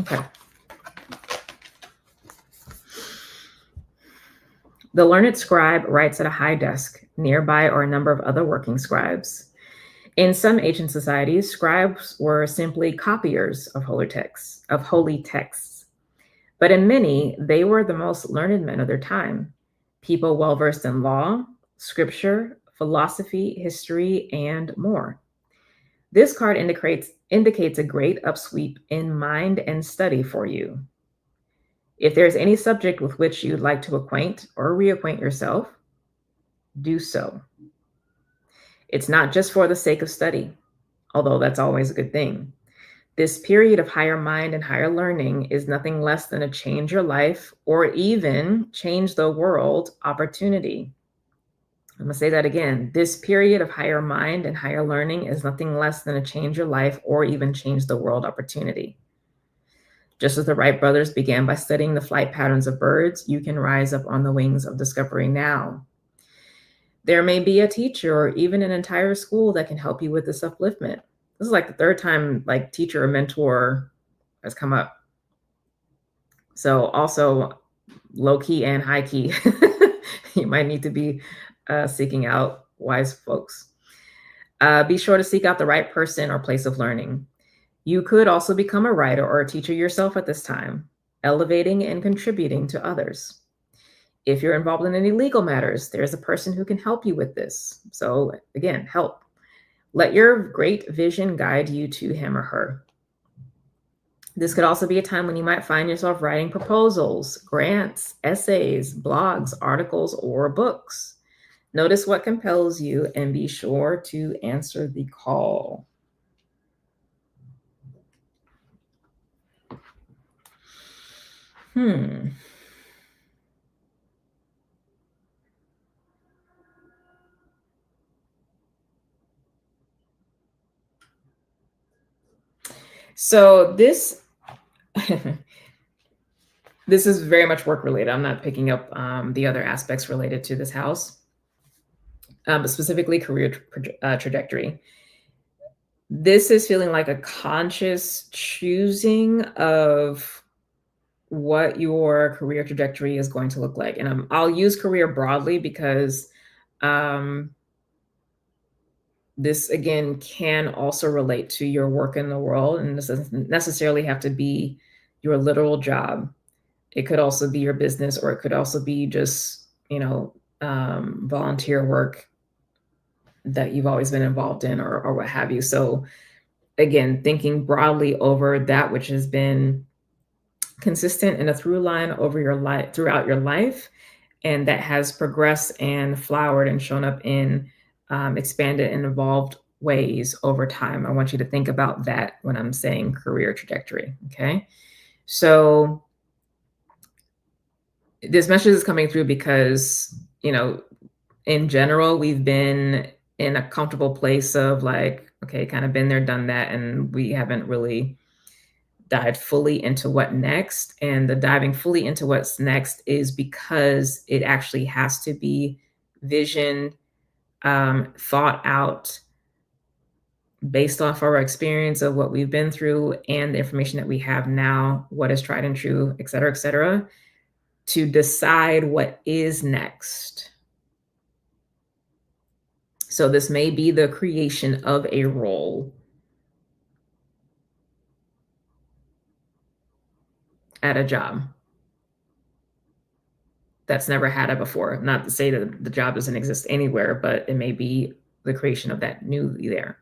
A: Okay. The learned scribe writes at a high desk. Nearby are a number of other working scribes. In some ancient societies, scribes were simply copiers of holy texts. But in many, they were the most learned men of their time, people well-versed in law, scripture, philosophy, history, and more. This card indicates a great upsweep in mind and study for you. If there's any subject with which you'd like to acquaint or reacquaint yourself, do so. It's not just for the sake of study, although that's always a good thing. This period of higher mind and higher learning is nothing less than a change your life or even change the world opportunity. I'm going to say that again. This period of higher mind and higher learning is nothing less than a change your life or even change the world opportunity. Just as the Wright brothers began by studying the flight patterns of birds, you can rise up on the wings of discovery now. There may be a teacher or even an entire school that can help you with this upliftment. This is like the third time like teacher or mentor has come up. So also low key and high key, you might need to be seeking out wise folks. Be sure to seek out the right person or place of learning. You could also become a writer or a teacher yourself at this time, elevating and contributing to others. If you're involved in any legal matters, there's a person who can help you with this. So again, help. Let your great vision guide you to him or her. This could also be a time when you might find yourself writing proposals, grants, essays, blogs, articles, or books. Notice what compels you and be sure to answer the call. So this this is very much work related. I'm not picking up the other aspects related to this house, but specifically career trajectory. This is feeling like a conscious choosing of what your career trajectory is going to look like. And I'll use career broadly because this, again, can also relate to your work in the world. And this doesn't necessarily have to be your literal job. It could also be your business, or it could also be just, volunteer work that you've always been involved in, or what have you. So again, thinking broadly over that which has been consistent in a through line over your life, throughout your life, and that has progressed and flowered and shown up in expanded and evolved ways over time. I want you to think about that when I'm saying career trajectory. Okay. So this message is coming through because, in general, we've been in a comfortable place of like, okay, kind of been there, done that. And we haven't really dived fully into what next. And the diving fully into what's next is because it actually has to be visioned, thought out based off our experience of what we've been through and the information that we have now, what is tried and true, et cetera, to decide what is next. So this may be the creation of a role at a job that's never had it before. Not to say that the job doesn't exist anywhere, but it may be the creation of that newly there.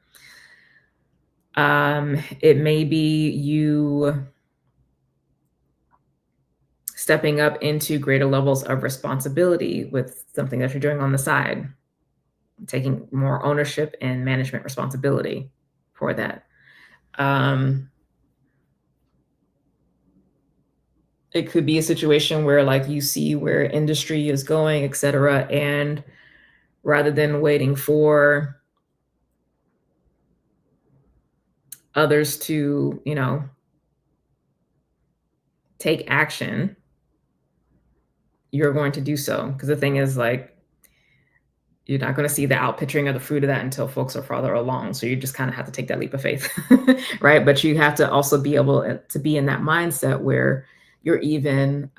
A: It may be you stepping up into greater levels of responsibility with something that you're doing on the side, taking more ownership and management responsibility for that. It could be a situation where like you see where industry is going, et cetera, and rather than waiting for others to, take action, you're going to do so. Because the thing is, like, you're not going to see the outpicturing of the fruit of that until folks are farther along. So you just kind of have to take that leap of faith, right? But you have to also be able to be in that mindset where you're even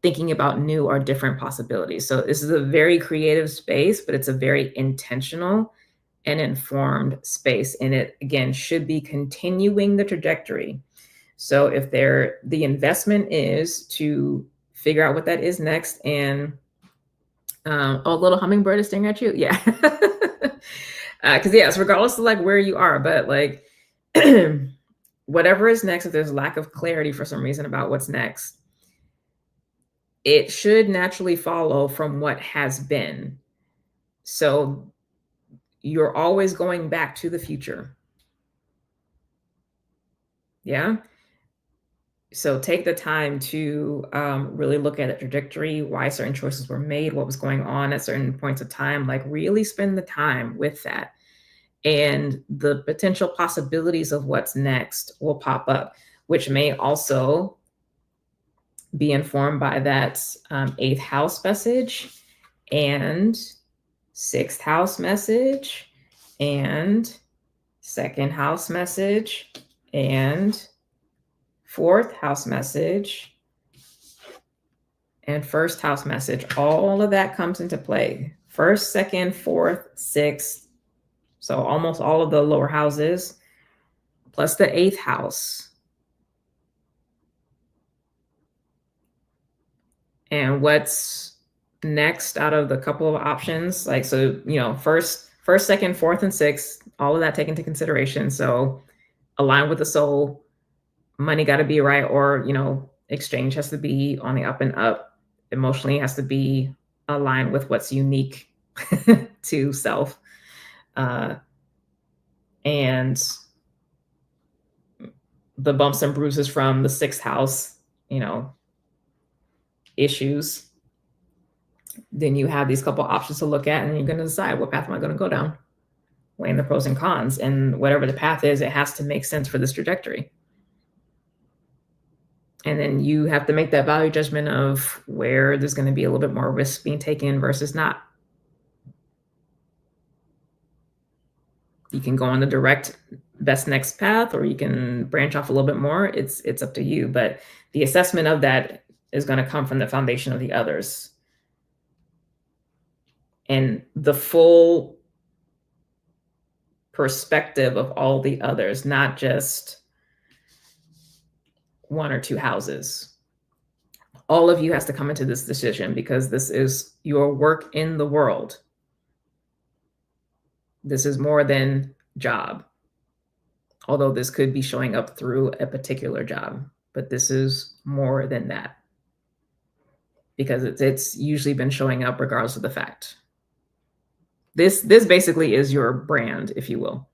A: thinking about new or different possibilities. So this is a very creative space, but it's a very intentional and informed space. And it, again, should be continuing the trajectory. So if the investment is to figure out what that is next, and a little hummingbird is staring at you. Yeah. Because yes, regardless of like where you are, but like whatever is next, if there's lack of clarity for some reason about what's next, it should naturally follow from what has been. So you're always going back to the future. Yeah. So take the time to really look at the trajectory, why certain choices were made, what was going on at certain points of time, like really spend the time with that. And the potential possibilities of what's next will pop up, which may also be informed by that eighth house message and sixth house message and second house message, and fourth house message, and first house message. All of that comes into play. First, second, fourth, sixth. So almost all of the lower houses, plus the eighth house. And what's next out of the couple of options? Like, so, you know, first, second, fourth, and sixth, all of that taken into consideration. So align with the soul, money got to be right, or, you know, exchange has to be on the up and up. Emotionally has to be aligned with what's unique to self. And the bumps and bruises from the sixth house, you know, issues. Then you have these couple options to look at, and you're going to decide, what path am I going to go down? Weighing the pros and cons. And whatever the path is, it has to make sense for this trajectory. And then you have to make that value judgment of where there's going to be a little bit more risk being taken versus not. You can go on the direct best next path, or you can branch off a little bit more. It's up to you. But the assessment of that is going to come from the foundation of the others. And the full perspective of all the others, not just one or two houses. All of you has to come into this decision, because this is your work in the world. This is more than job. Although this could be showing up through a particular job, but this is more than that, because it's usually been showing up regardless of the fact. This basically is your brand, if you will.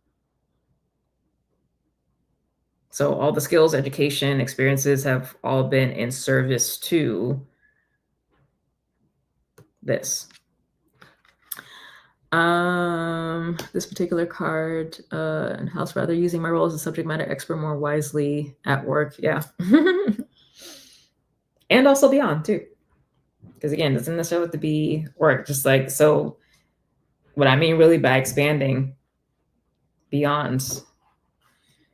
A: So all the skills, education, experiences have all been in service to this. This particular card, and house, rather using my role as a subject matter expert more wisely at work. Yeah. And also beyond too. Because again, it doesn't necessarily have to be work. Just like, so what I mean really by expanding beyond is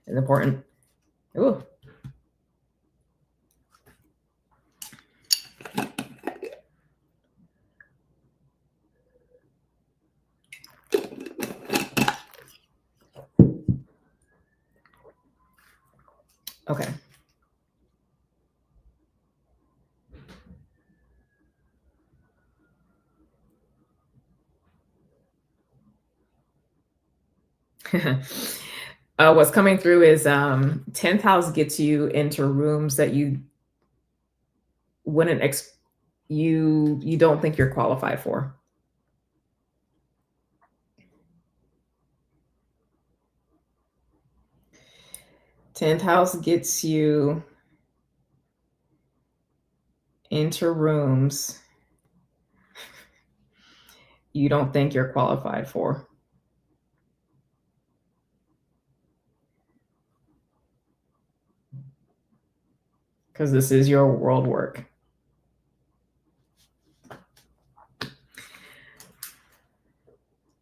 A: important. Ooh. Okay. What's coming through is 10th house gets you into rooms that you wouldn't you don't think you're qualified for. Tenth house gets you into rooms you don't think you're qualified for. Because this is your world work.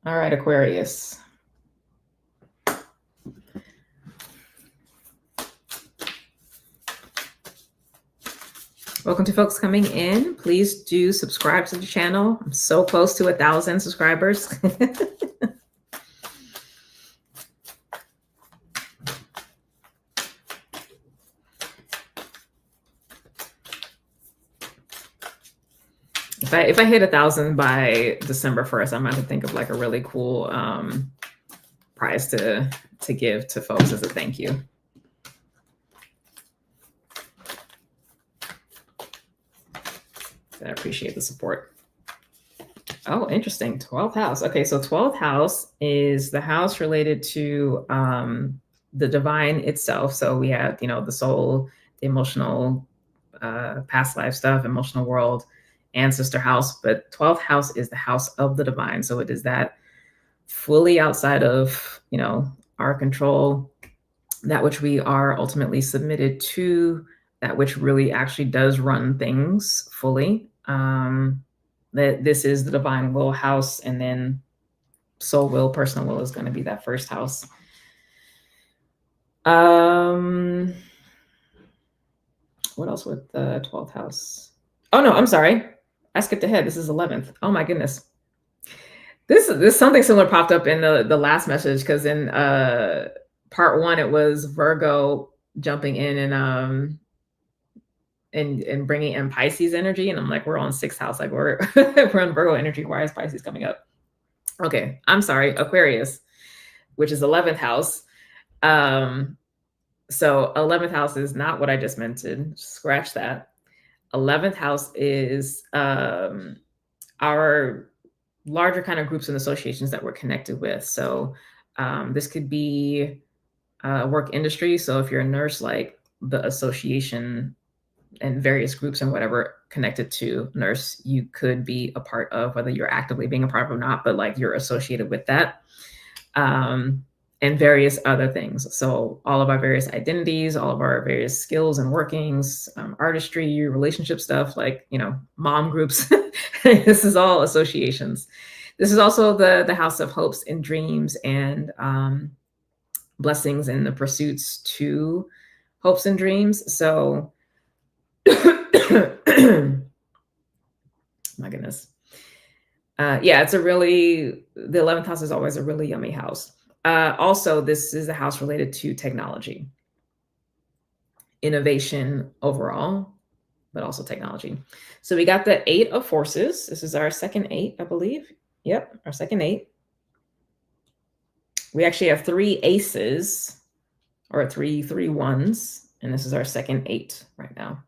A: All right, Aquarius. Welcome to folks coming in. Please do subscribe to the channel. I'm so close to 1,000 subscribers. If I hit 1,000 by December 1st, I might have to think of like a really cool prize to give to folks as a thank you. I appreciate the support. Oh, interesting. 12th house. Okay, so 12th house is the house related to the divine itself. So we have, you know, the soul, the emotional, past life stuff, emotional world, ancestor house. But 12th house is the house of the divine. So it is that fully outside of, you know, our control, that which we are ultimately submitted to, that which really actually does run things fully. That this is the divine will house, and then soul will, personal will is going to be that first house. Um, what else with the 12th house? Oh no, I'm sorry. I skipped ahead. This is 11th. Oh my goodness. This something similar popped up in the last message because in part one it was Virgo jumping in and bringing in Pisces energy, and I'm like, we're on 6th house, like we're we're on Virgo energy. Why is Pisces coming up? Okay, I'm sorry, Aquarius, which is 11th house. So 11th house is not what I just mentioned. Scratch that. 11th house is our larger kind of groups and associations that we're connected with. So this could be work industry. So if you're a nurse, like the association and various groups and whatever connected to nurse, you could be a part of, whether you're actively being a part of or not, but like you're associated with that. And various other things. So all of our various identities, all of our various skills and workings, artistry, relationship stuff, like, mom groups. This is all associations. This is also the house of hopes and dreams and blessings and the pursuits to hopes and dreams. So, my goodness. Yeah, the 11th house is always a really yummy house. Also, this is a house related to technology, innovation overall, but also technology. So we got the 8 of forces. This is our second 8, I believe. Yep, our second 8. We actually have 3 aces, or three ones, and this is our second 8 right now.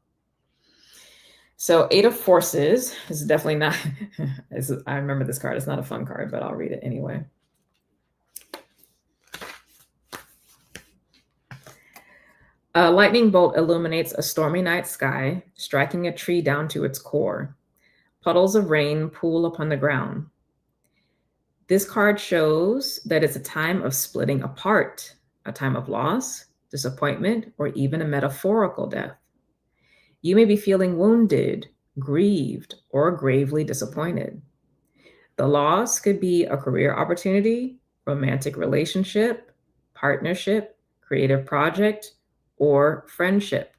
A: So 8 of forces is definitely not, I remember this card. It's not a fun card, but I'll read it anyway. A lightning bolt illuminates a stormy night sky, striking a tree down to its core. Puddles of rain pool upon the ground. This card shows that it's a time of splitting apart, a time of loss, disappointment, or even a metaphorical death. You may be feeling wounded, grieved, or gravely disappointed. The loss could be a career opportunity, romantic relationship, partnership, creative project, or friendship.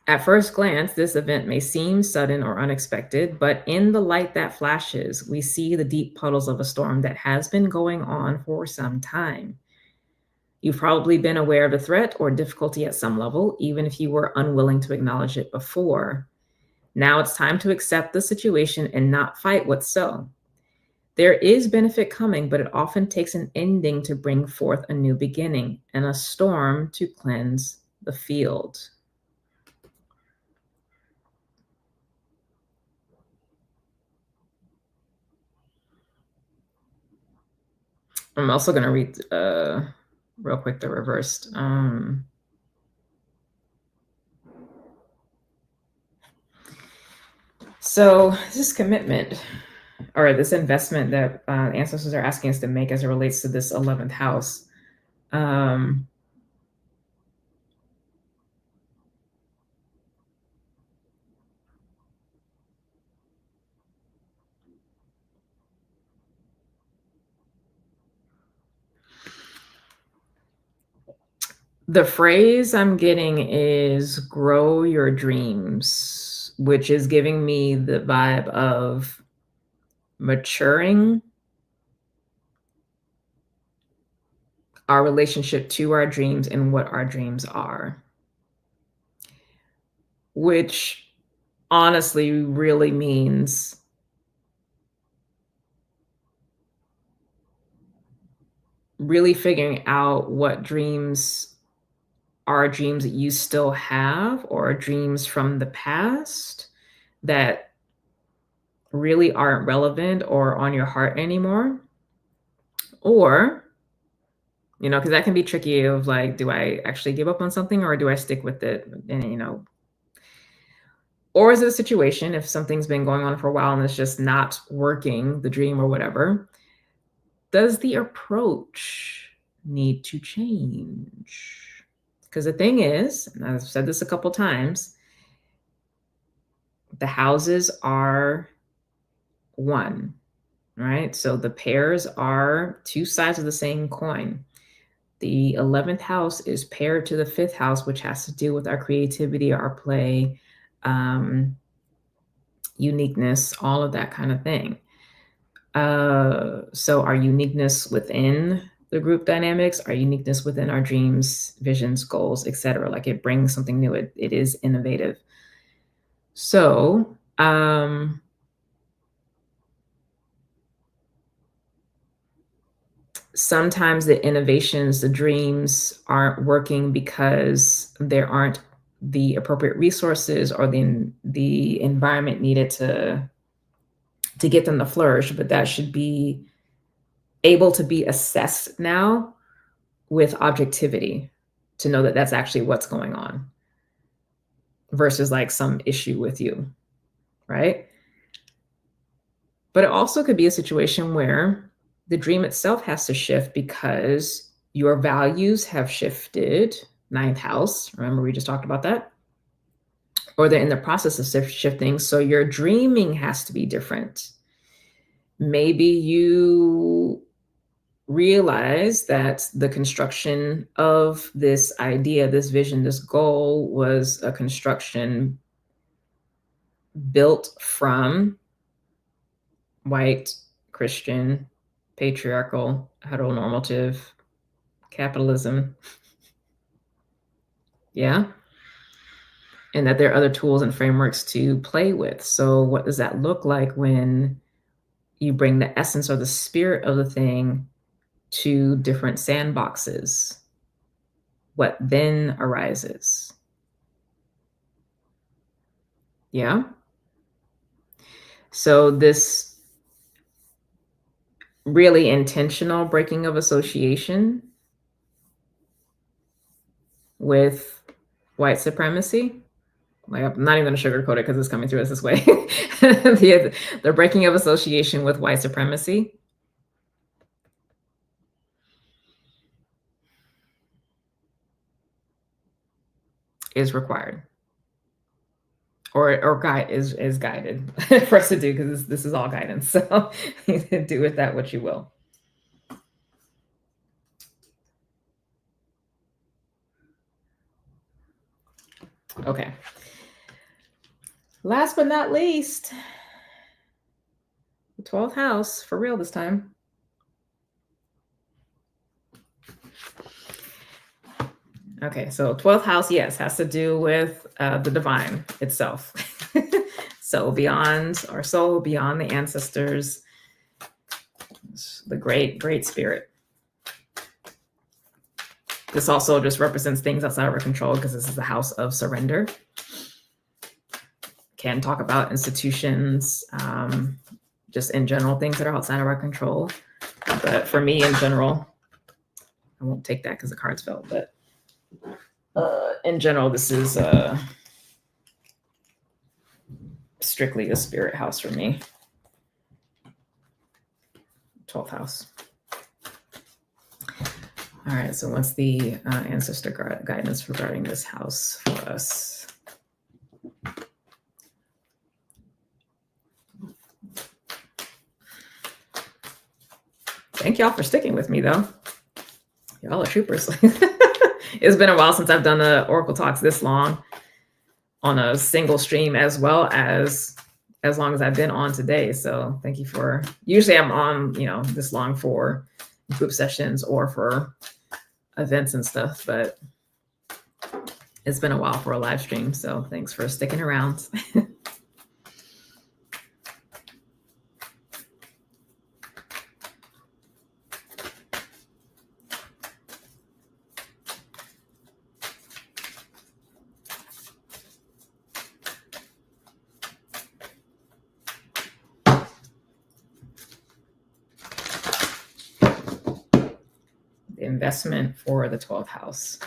A: At first glance, this event may seem sudden or unexpected, but in the light that flashes, we see the deep puddles of a storm that has been going on for some time. You've probably been aware of the threat or difficulty at some level, even if you were unwilling to acknowledge it before. Now it's time to accept the situation and not fight what's so. There is benefit coming, but it often takes an ending to bring forth a new beginning and a storm to cleanse the field. I'm also going to read real quick the reversed. So this commitment or this investment that ancestors are asking us to make as it relates to this 11th house. The phrase I'm getting is grow your dreams, which is giving me the vibe of maturing our relationship to our dreams and what our dreams are, which honestly really means really figuring out what dreams are dreams that you still have or dreams from the past that really aren't relevant or on your heart anymore. Or, because that can be tricky of like, do I actually give up on something or do I stick with it? And, or is it a situation if something's been going on for a while and it's just not working, the dream or whatever, does the approach need to change? Because the thing is, and I've said this a couple times, the houses are one, right? So the pairs are two sides of the same coin. The 11th house is paired to the 5th house, which has to do with our creativity, our play, uniqueness, all of that kind of thing. So our uniqueness within the group dynamics, our uniqueness within our dreams, visions, goals, etc. Like it brings something new. It is innovative. So sometimes the innovations, the dreams aren't working because there aren't the appropriate resources or the environment needed to get them to flourish, but that should be able to be assessed now with objectivity to know that that's actually what's going on versus like some issue with you, right? But it also could be a situation where the dream itself has to shift because your values have shifted. 9th house, remember we just talked about that? Or they're in the process of shifting, so your dreaming has to be different. Maybe you realize that the construction of this idea, this vision, this goal was a construction built from white, Christian, patriarchal, heteronormative capitalism. Yeah. And that there are other tools and frameworks to play with. So, what does that look like when you bring the essence or the spirit of the thing to different sandboxes? What then arises? Yeah. So, this really intentional breaking of association with white supremacy. Like, I'm not even going to sugarcoat it because it's coming through us this way. The breaking of association with white supremacy is required, or guide is guided for us to do, because this is all guidance. So do with that what you will. Okay. Last but not least, the 12th house, for real this time. Okay, so 12th house, yes, has to do with the divine itself. So beyond our soul, beyond the ancestors, the great spirit. This also just represents things outside of our control because this is the house of surrender. Can talk about institutions, just in general, things that are outside of our control. But for me, in general, I won't take that because the cards fell, but in general, this is strictly a spirit house for me. 12th house. All right, so what's the ancestor guidance regarding this house for us? Thank y'all for sticking with me, though. Y'all are troopers. It's been a while since I've done the Oracle Talks this long on a single stream, as well as long as I've been on today. So thank you for, usually I'm on, this long for group sessions or for events and stuff, but it's been a while for a live stream. So thanks for sticking around. The investment for the 12th house.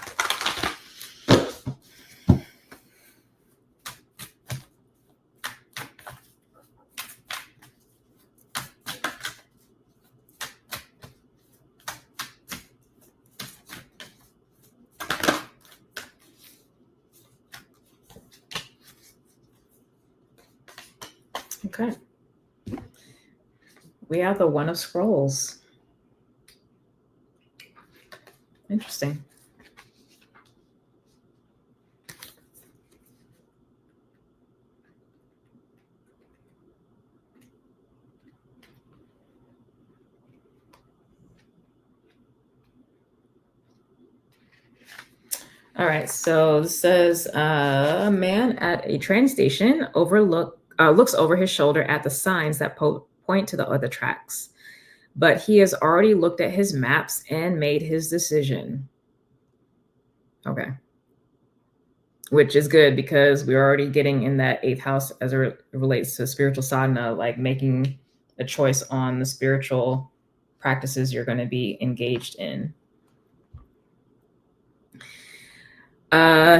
A: Okay. We have the One of Scrolls. Interesting. All right, so this says a man at a train station looks over his shoulder at the signs that point to the other tracks, but he has already looked at his maps and made his decision. Okay, which is good because we're already getting in that eighth house as it relates to spiritual sadhana, like making a choice on the spiritual practices you're going to be engaged in.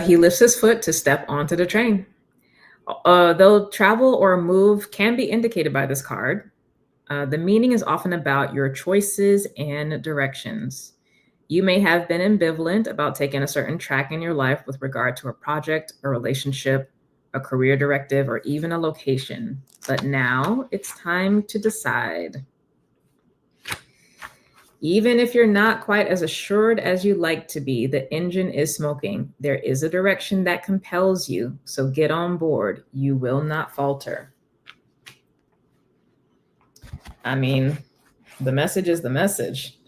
A: He lifts his foot to step onto the train. Though travel or move can be indicated by this card, the meaning is often about your choices and directions. You may have been ambivalent about taking a certain track in your life with regard to a project, a relationship, a career directive, or even a location. But now it's time to decide. Even if you're not quite as assured as you'd like to be, the engine is smoking. There is a direction that compels you, so get on board. You will not falter. I mean, the message is the message.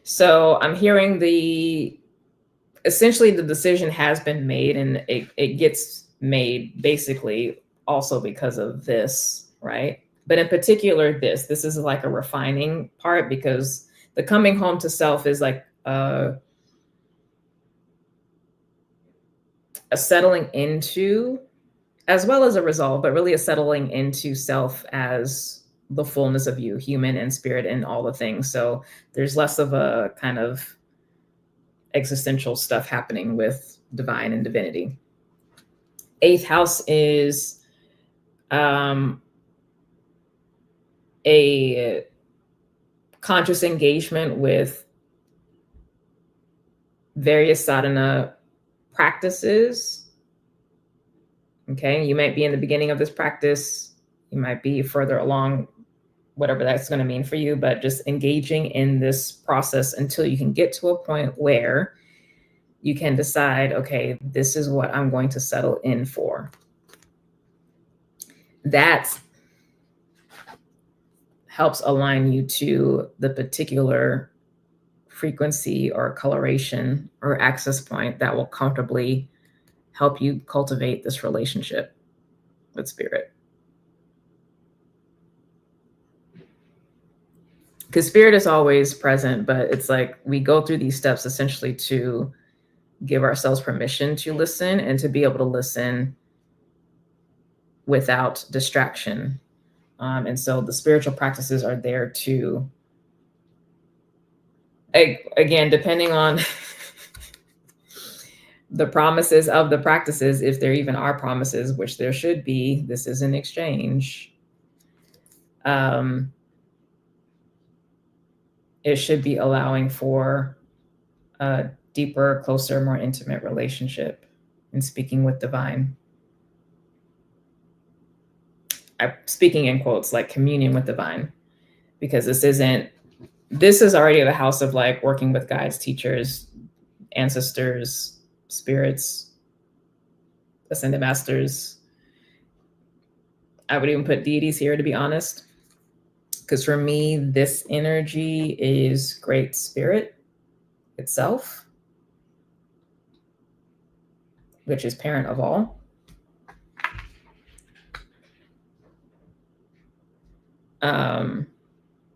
A: So I'm hearing essentially the decision has been made, and it gets made basically also because of this, right? But in particular, this is like a refining part, because the coming home to self is like a settling into, as well as a resolve, but really a settling into self as the fullness of you, human and spirit and all the things. So there's less of a kind of existential stuff happening with divine and divinity. Eighth house is a conscious engagement with various sadhana practices. Okay, you might be in the beginning of this practice, you might be further along, whatever that's going to mean for you, but just engaging in this process until you can get to a point where you can decide, okay, this is what I'm going to settle in for. That helps align you to the particular frequency or coloration or access point that will comfortably help you cultivate this relationship with spirit. Because spirit is always present, but it's like we go through these steps essentially to give ourselves permission to listen and to be able to listen without distraction. And so the spiritual practices are there to, again, depending on the promises of the practices, if there even are promises, which there should be, this is an exchange. It should be allowing for a deeper, closer, more intimate relationship and speaking with divine. I'm speaking in quotes, like communion with divine, because this is already the house of like working with guides, teachers, ancestors, spirits, ascended masters. I would even put deities here, to be honest, because for me, this energy is great spirit itself, which is parent of all.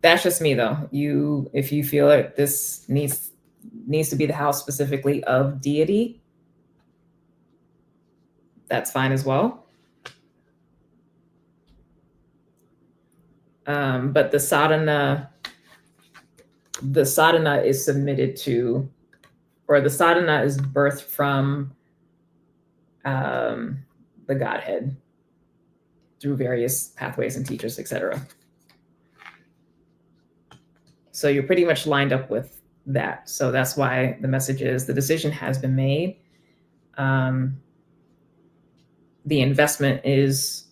A: That's just me, though. If you feel like this needs to be the house specifically of deity, that's fine as well. But the sadhana is submitted to, or the sadhana is birthed from the Godhead through various pathways and teachers, etc. So you're pretty much lined up with that. So that's why the message is the decision has been made. The investment is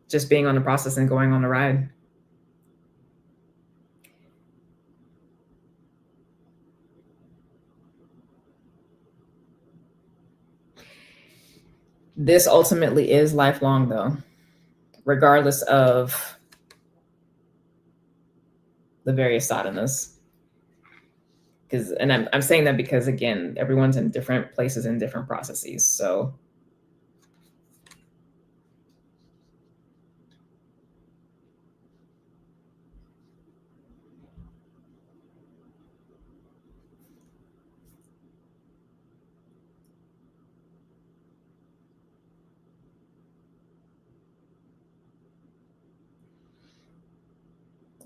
A: just being on the process and going on the ride. This ultimately is lifelong, though, regardless of the various sadhanas. And I'm saying that because, again, everyone's in different places and different processes. So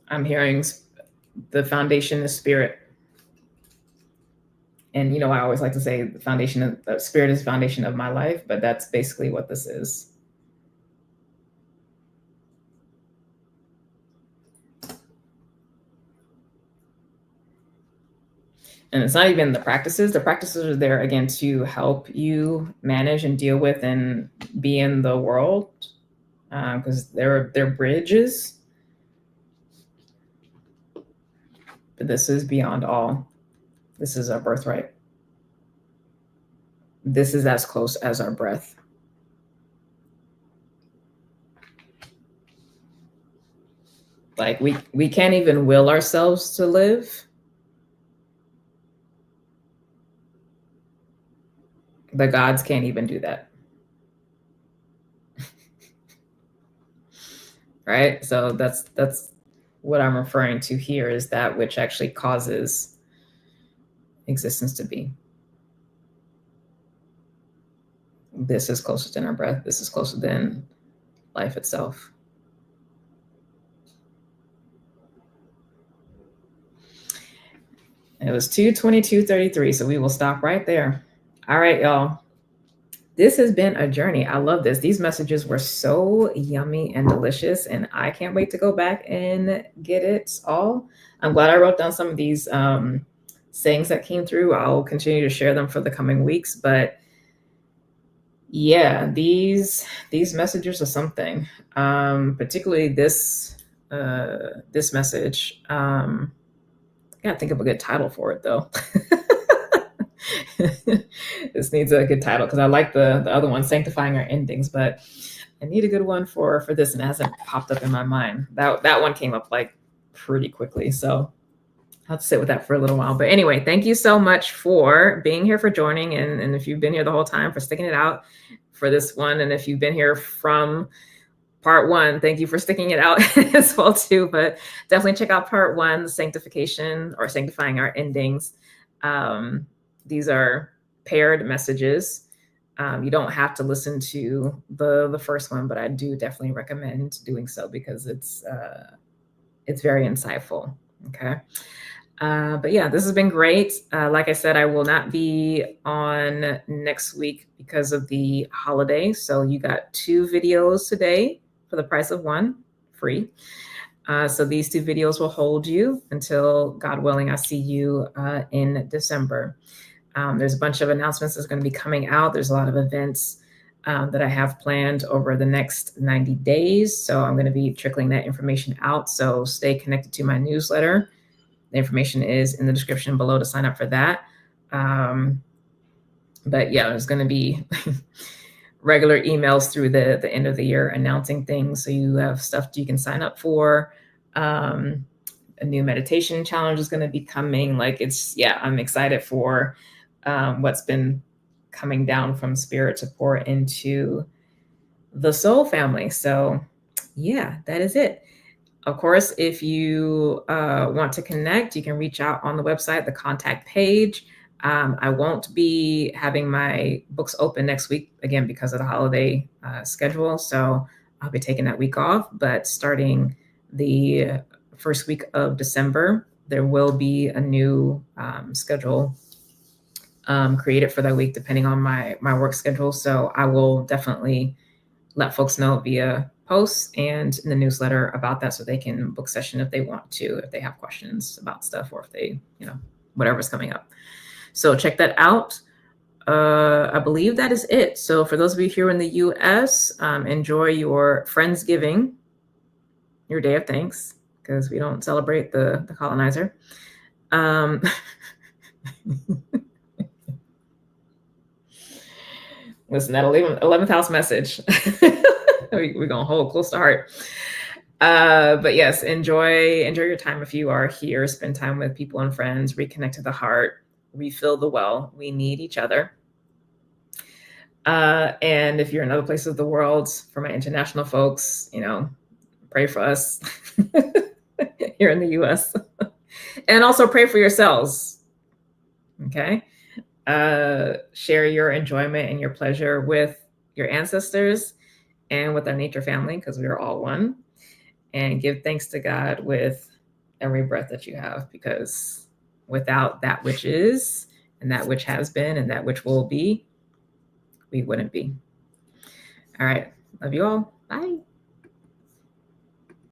A: I'm hearing the foundation is spirit. And, I always like to say the foundation of spirit is the foundation of my life, but that's basically what this is. And it's not even the practices. The practices are there, again, to help you manage and deal with and be in the world, because they're bridges. But this is beyond all. This is our birthright. This is as close as our breath. Like we can't even will ourselves to live. The gods can't even do that. Right? So that's what I'm referring to here, is that which actually causes existence to be. This is closer than our breath. This is closer than life itself. It was 2:22:33, so we will stop right there. All right, y'all. This has been a journey. I love this. These messages were so yummy and delicious, and I can't wait to go back and get it all. I'm glad I wrote down some of these sayings that came through. I'll continue to share them for the coming weeks, but yeah, these messages are something. Particularly this message. I gotta think of a good title for it, though. This needs a good title, because I like the other one, Sanctifying Our Endings, but I need a good one for this, and it hasn't popped up in my mind. That one came up like pretty quickly, so I'll have to sit with that for a little while. But anyway, thank you so much for being here, for joining, and if you've been here the whole time, for sticking it out for this one, and if you've been here from part one, thank you for sticking it out as well too. But definitely check out part one, Sanctification, or Sanctifying Our Endings. These are paired messages. You don't have to listen to the first one, but I do definitely recommend doing so, because it's very insightful. Okay. But yeah, this has been great. Like I said, I will not be on next week because of the holiday. So you got 2 videos today for the price of 1, free. So these 2 videos will hold you until, God willing, I see you in December. There's a bunch of announcements that's going to be coming out. There's a lot of events that I have planned over the next 90 days. So I'm going to be trickling that information out. So stay connected to my newsletter. The information is in the description below to sign up for that. But yeah, there's going to be regular emails through the end of the year announcing things. So you have stuff you can sign up for. A new meditation challenge is going to be coming. I'm excited for what's been coming down from spirit to pour into the soul family. So yeah, that is it. Of course, if you want to connect, you can reach out on the website, the contact page. I won't be having my books open next week, again, because of the holiday schedule. So I'll be taking that week off. But starting the first week of December, there will be a new schedule created for that week, depending on my work schedule. So I will definitely let folks know via posts and in the newsletter about that, so they can book session if they want to, if they have questions about stuff, or if they, whatever's coming up. So check that out. I believe that is it. So for those of you here in the US, enjoy your Friendsgiving, your day of thanks, because we don't celebrate the colonizer. Listen, that 11th house message, we're going to hold close to heart. But yes, enjoy your time. If you are here, spend time with people and friends, reconnect to the heart, refill the well. We need each other. And if you're in other places of the world, for my international folks, pray for us here in the US. And also pray for yourselves. Okay. Share your enjoyment and your pleasure with your ancestors and with our nature family, because we are all one. And give thanks to God with every breath that you have, because without that which is, and that which has been, and that which will be, we wouldn't be. All right. Love you all. Bye.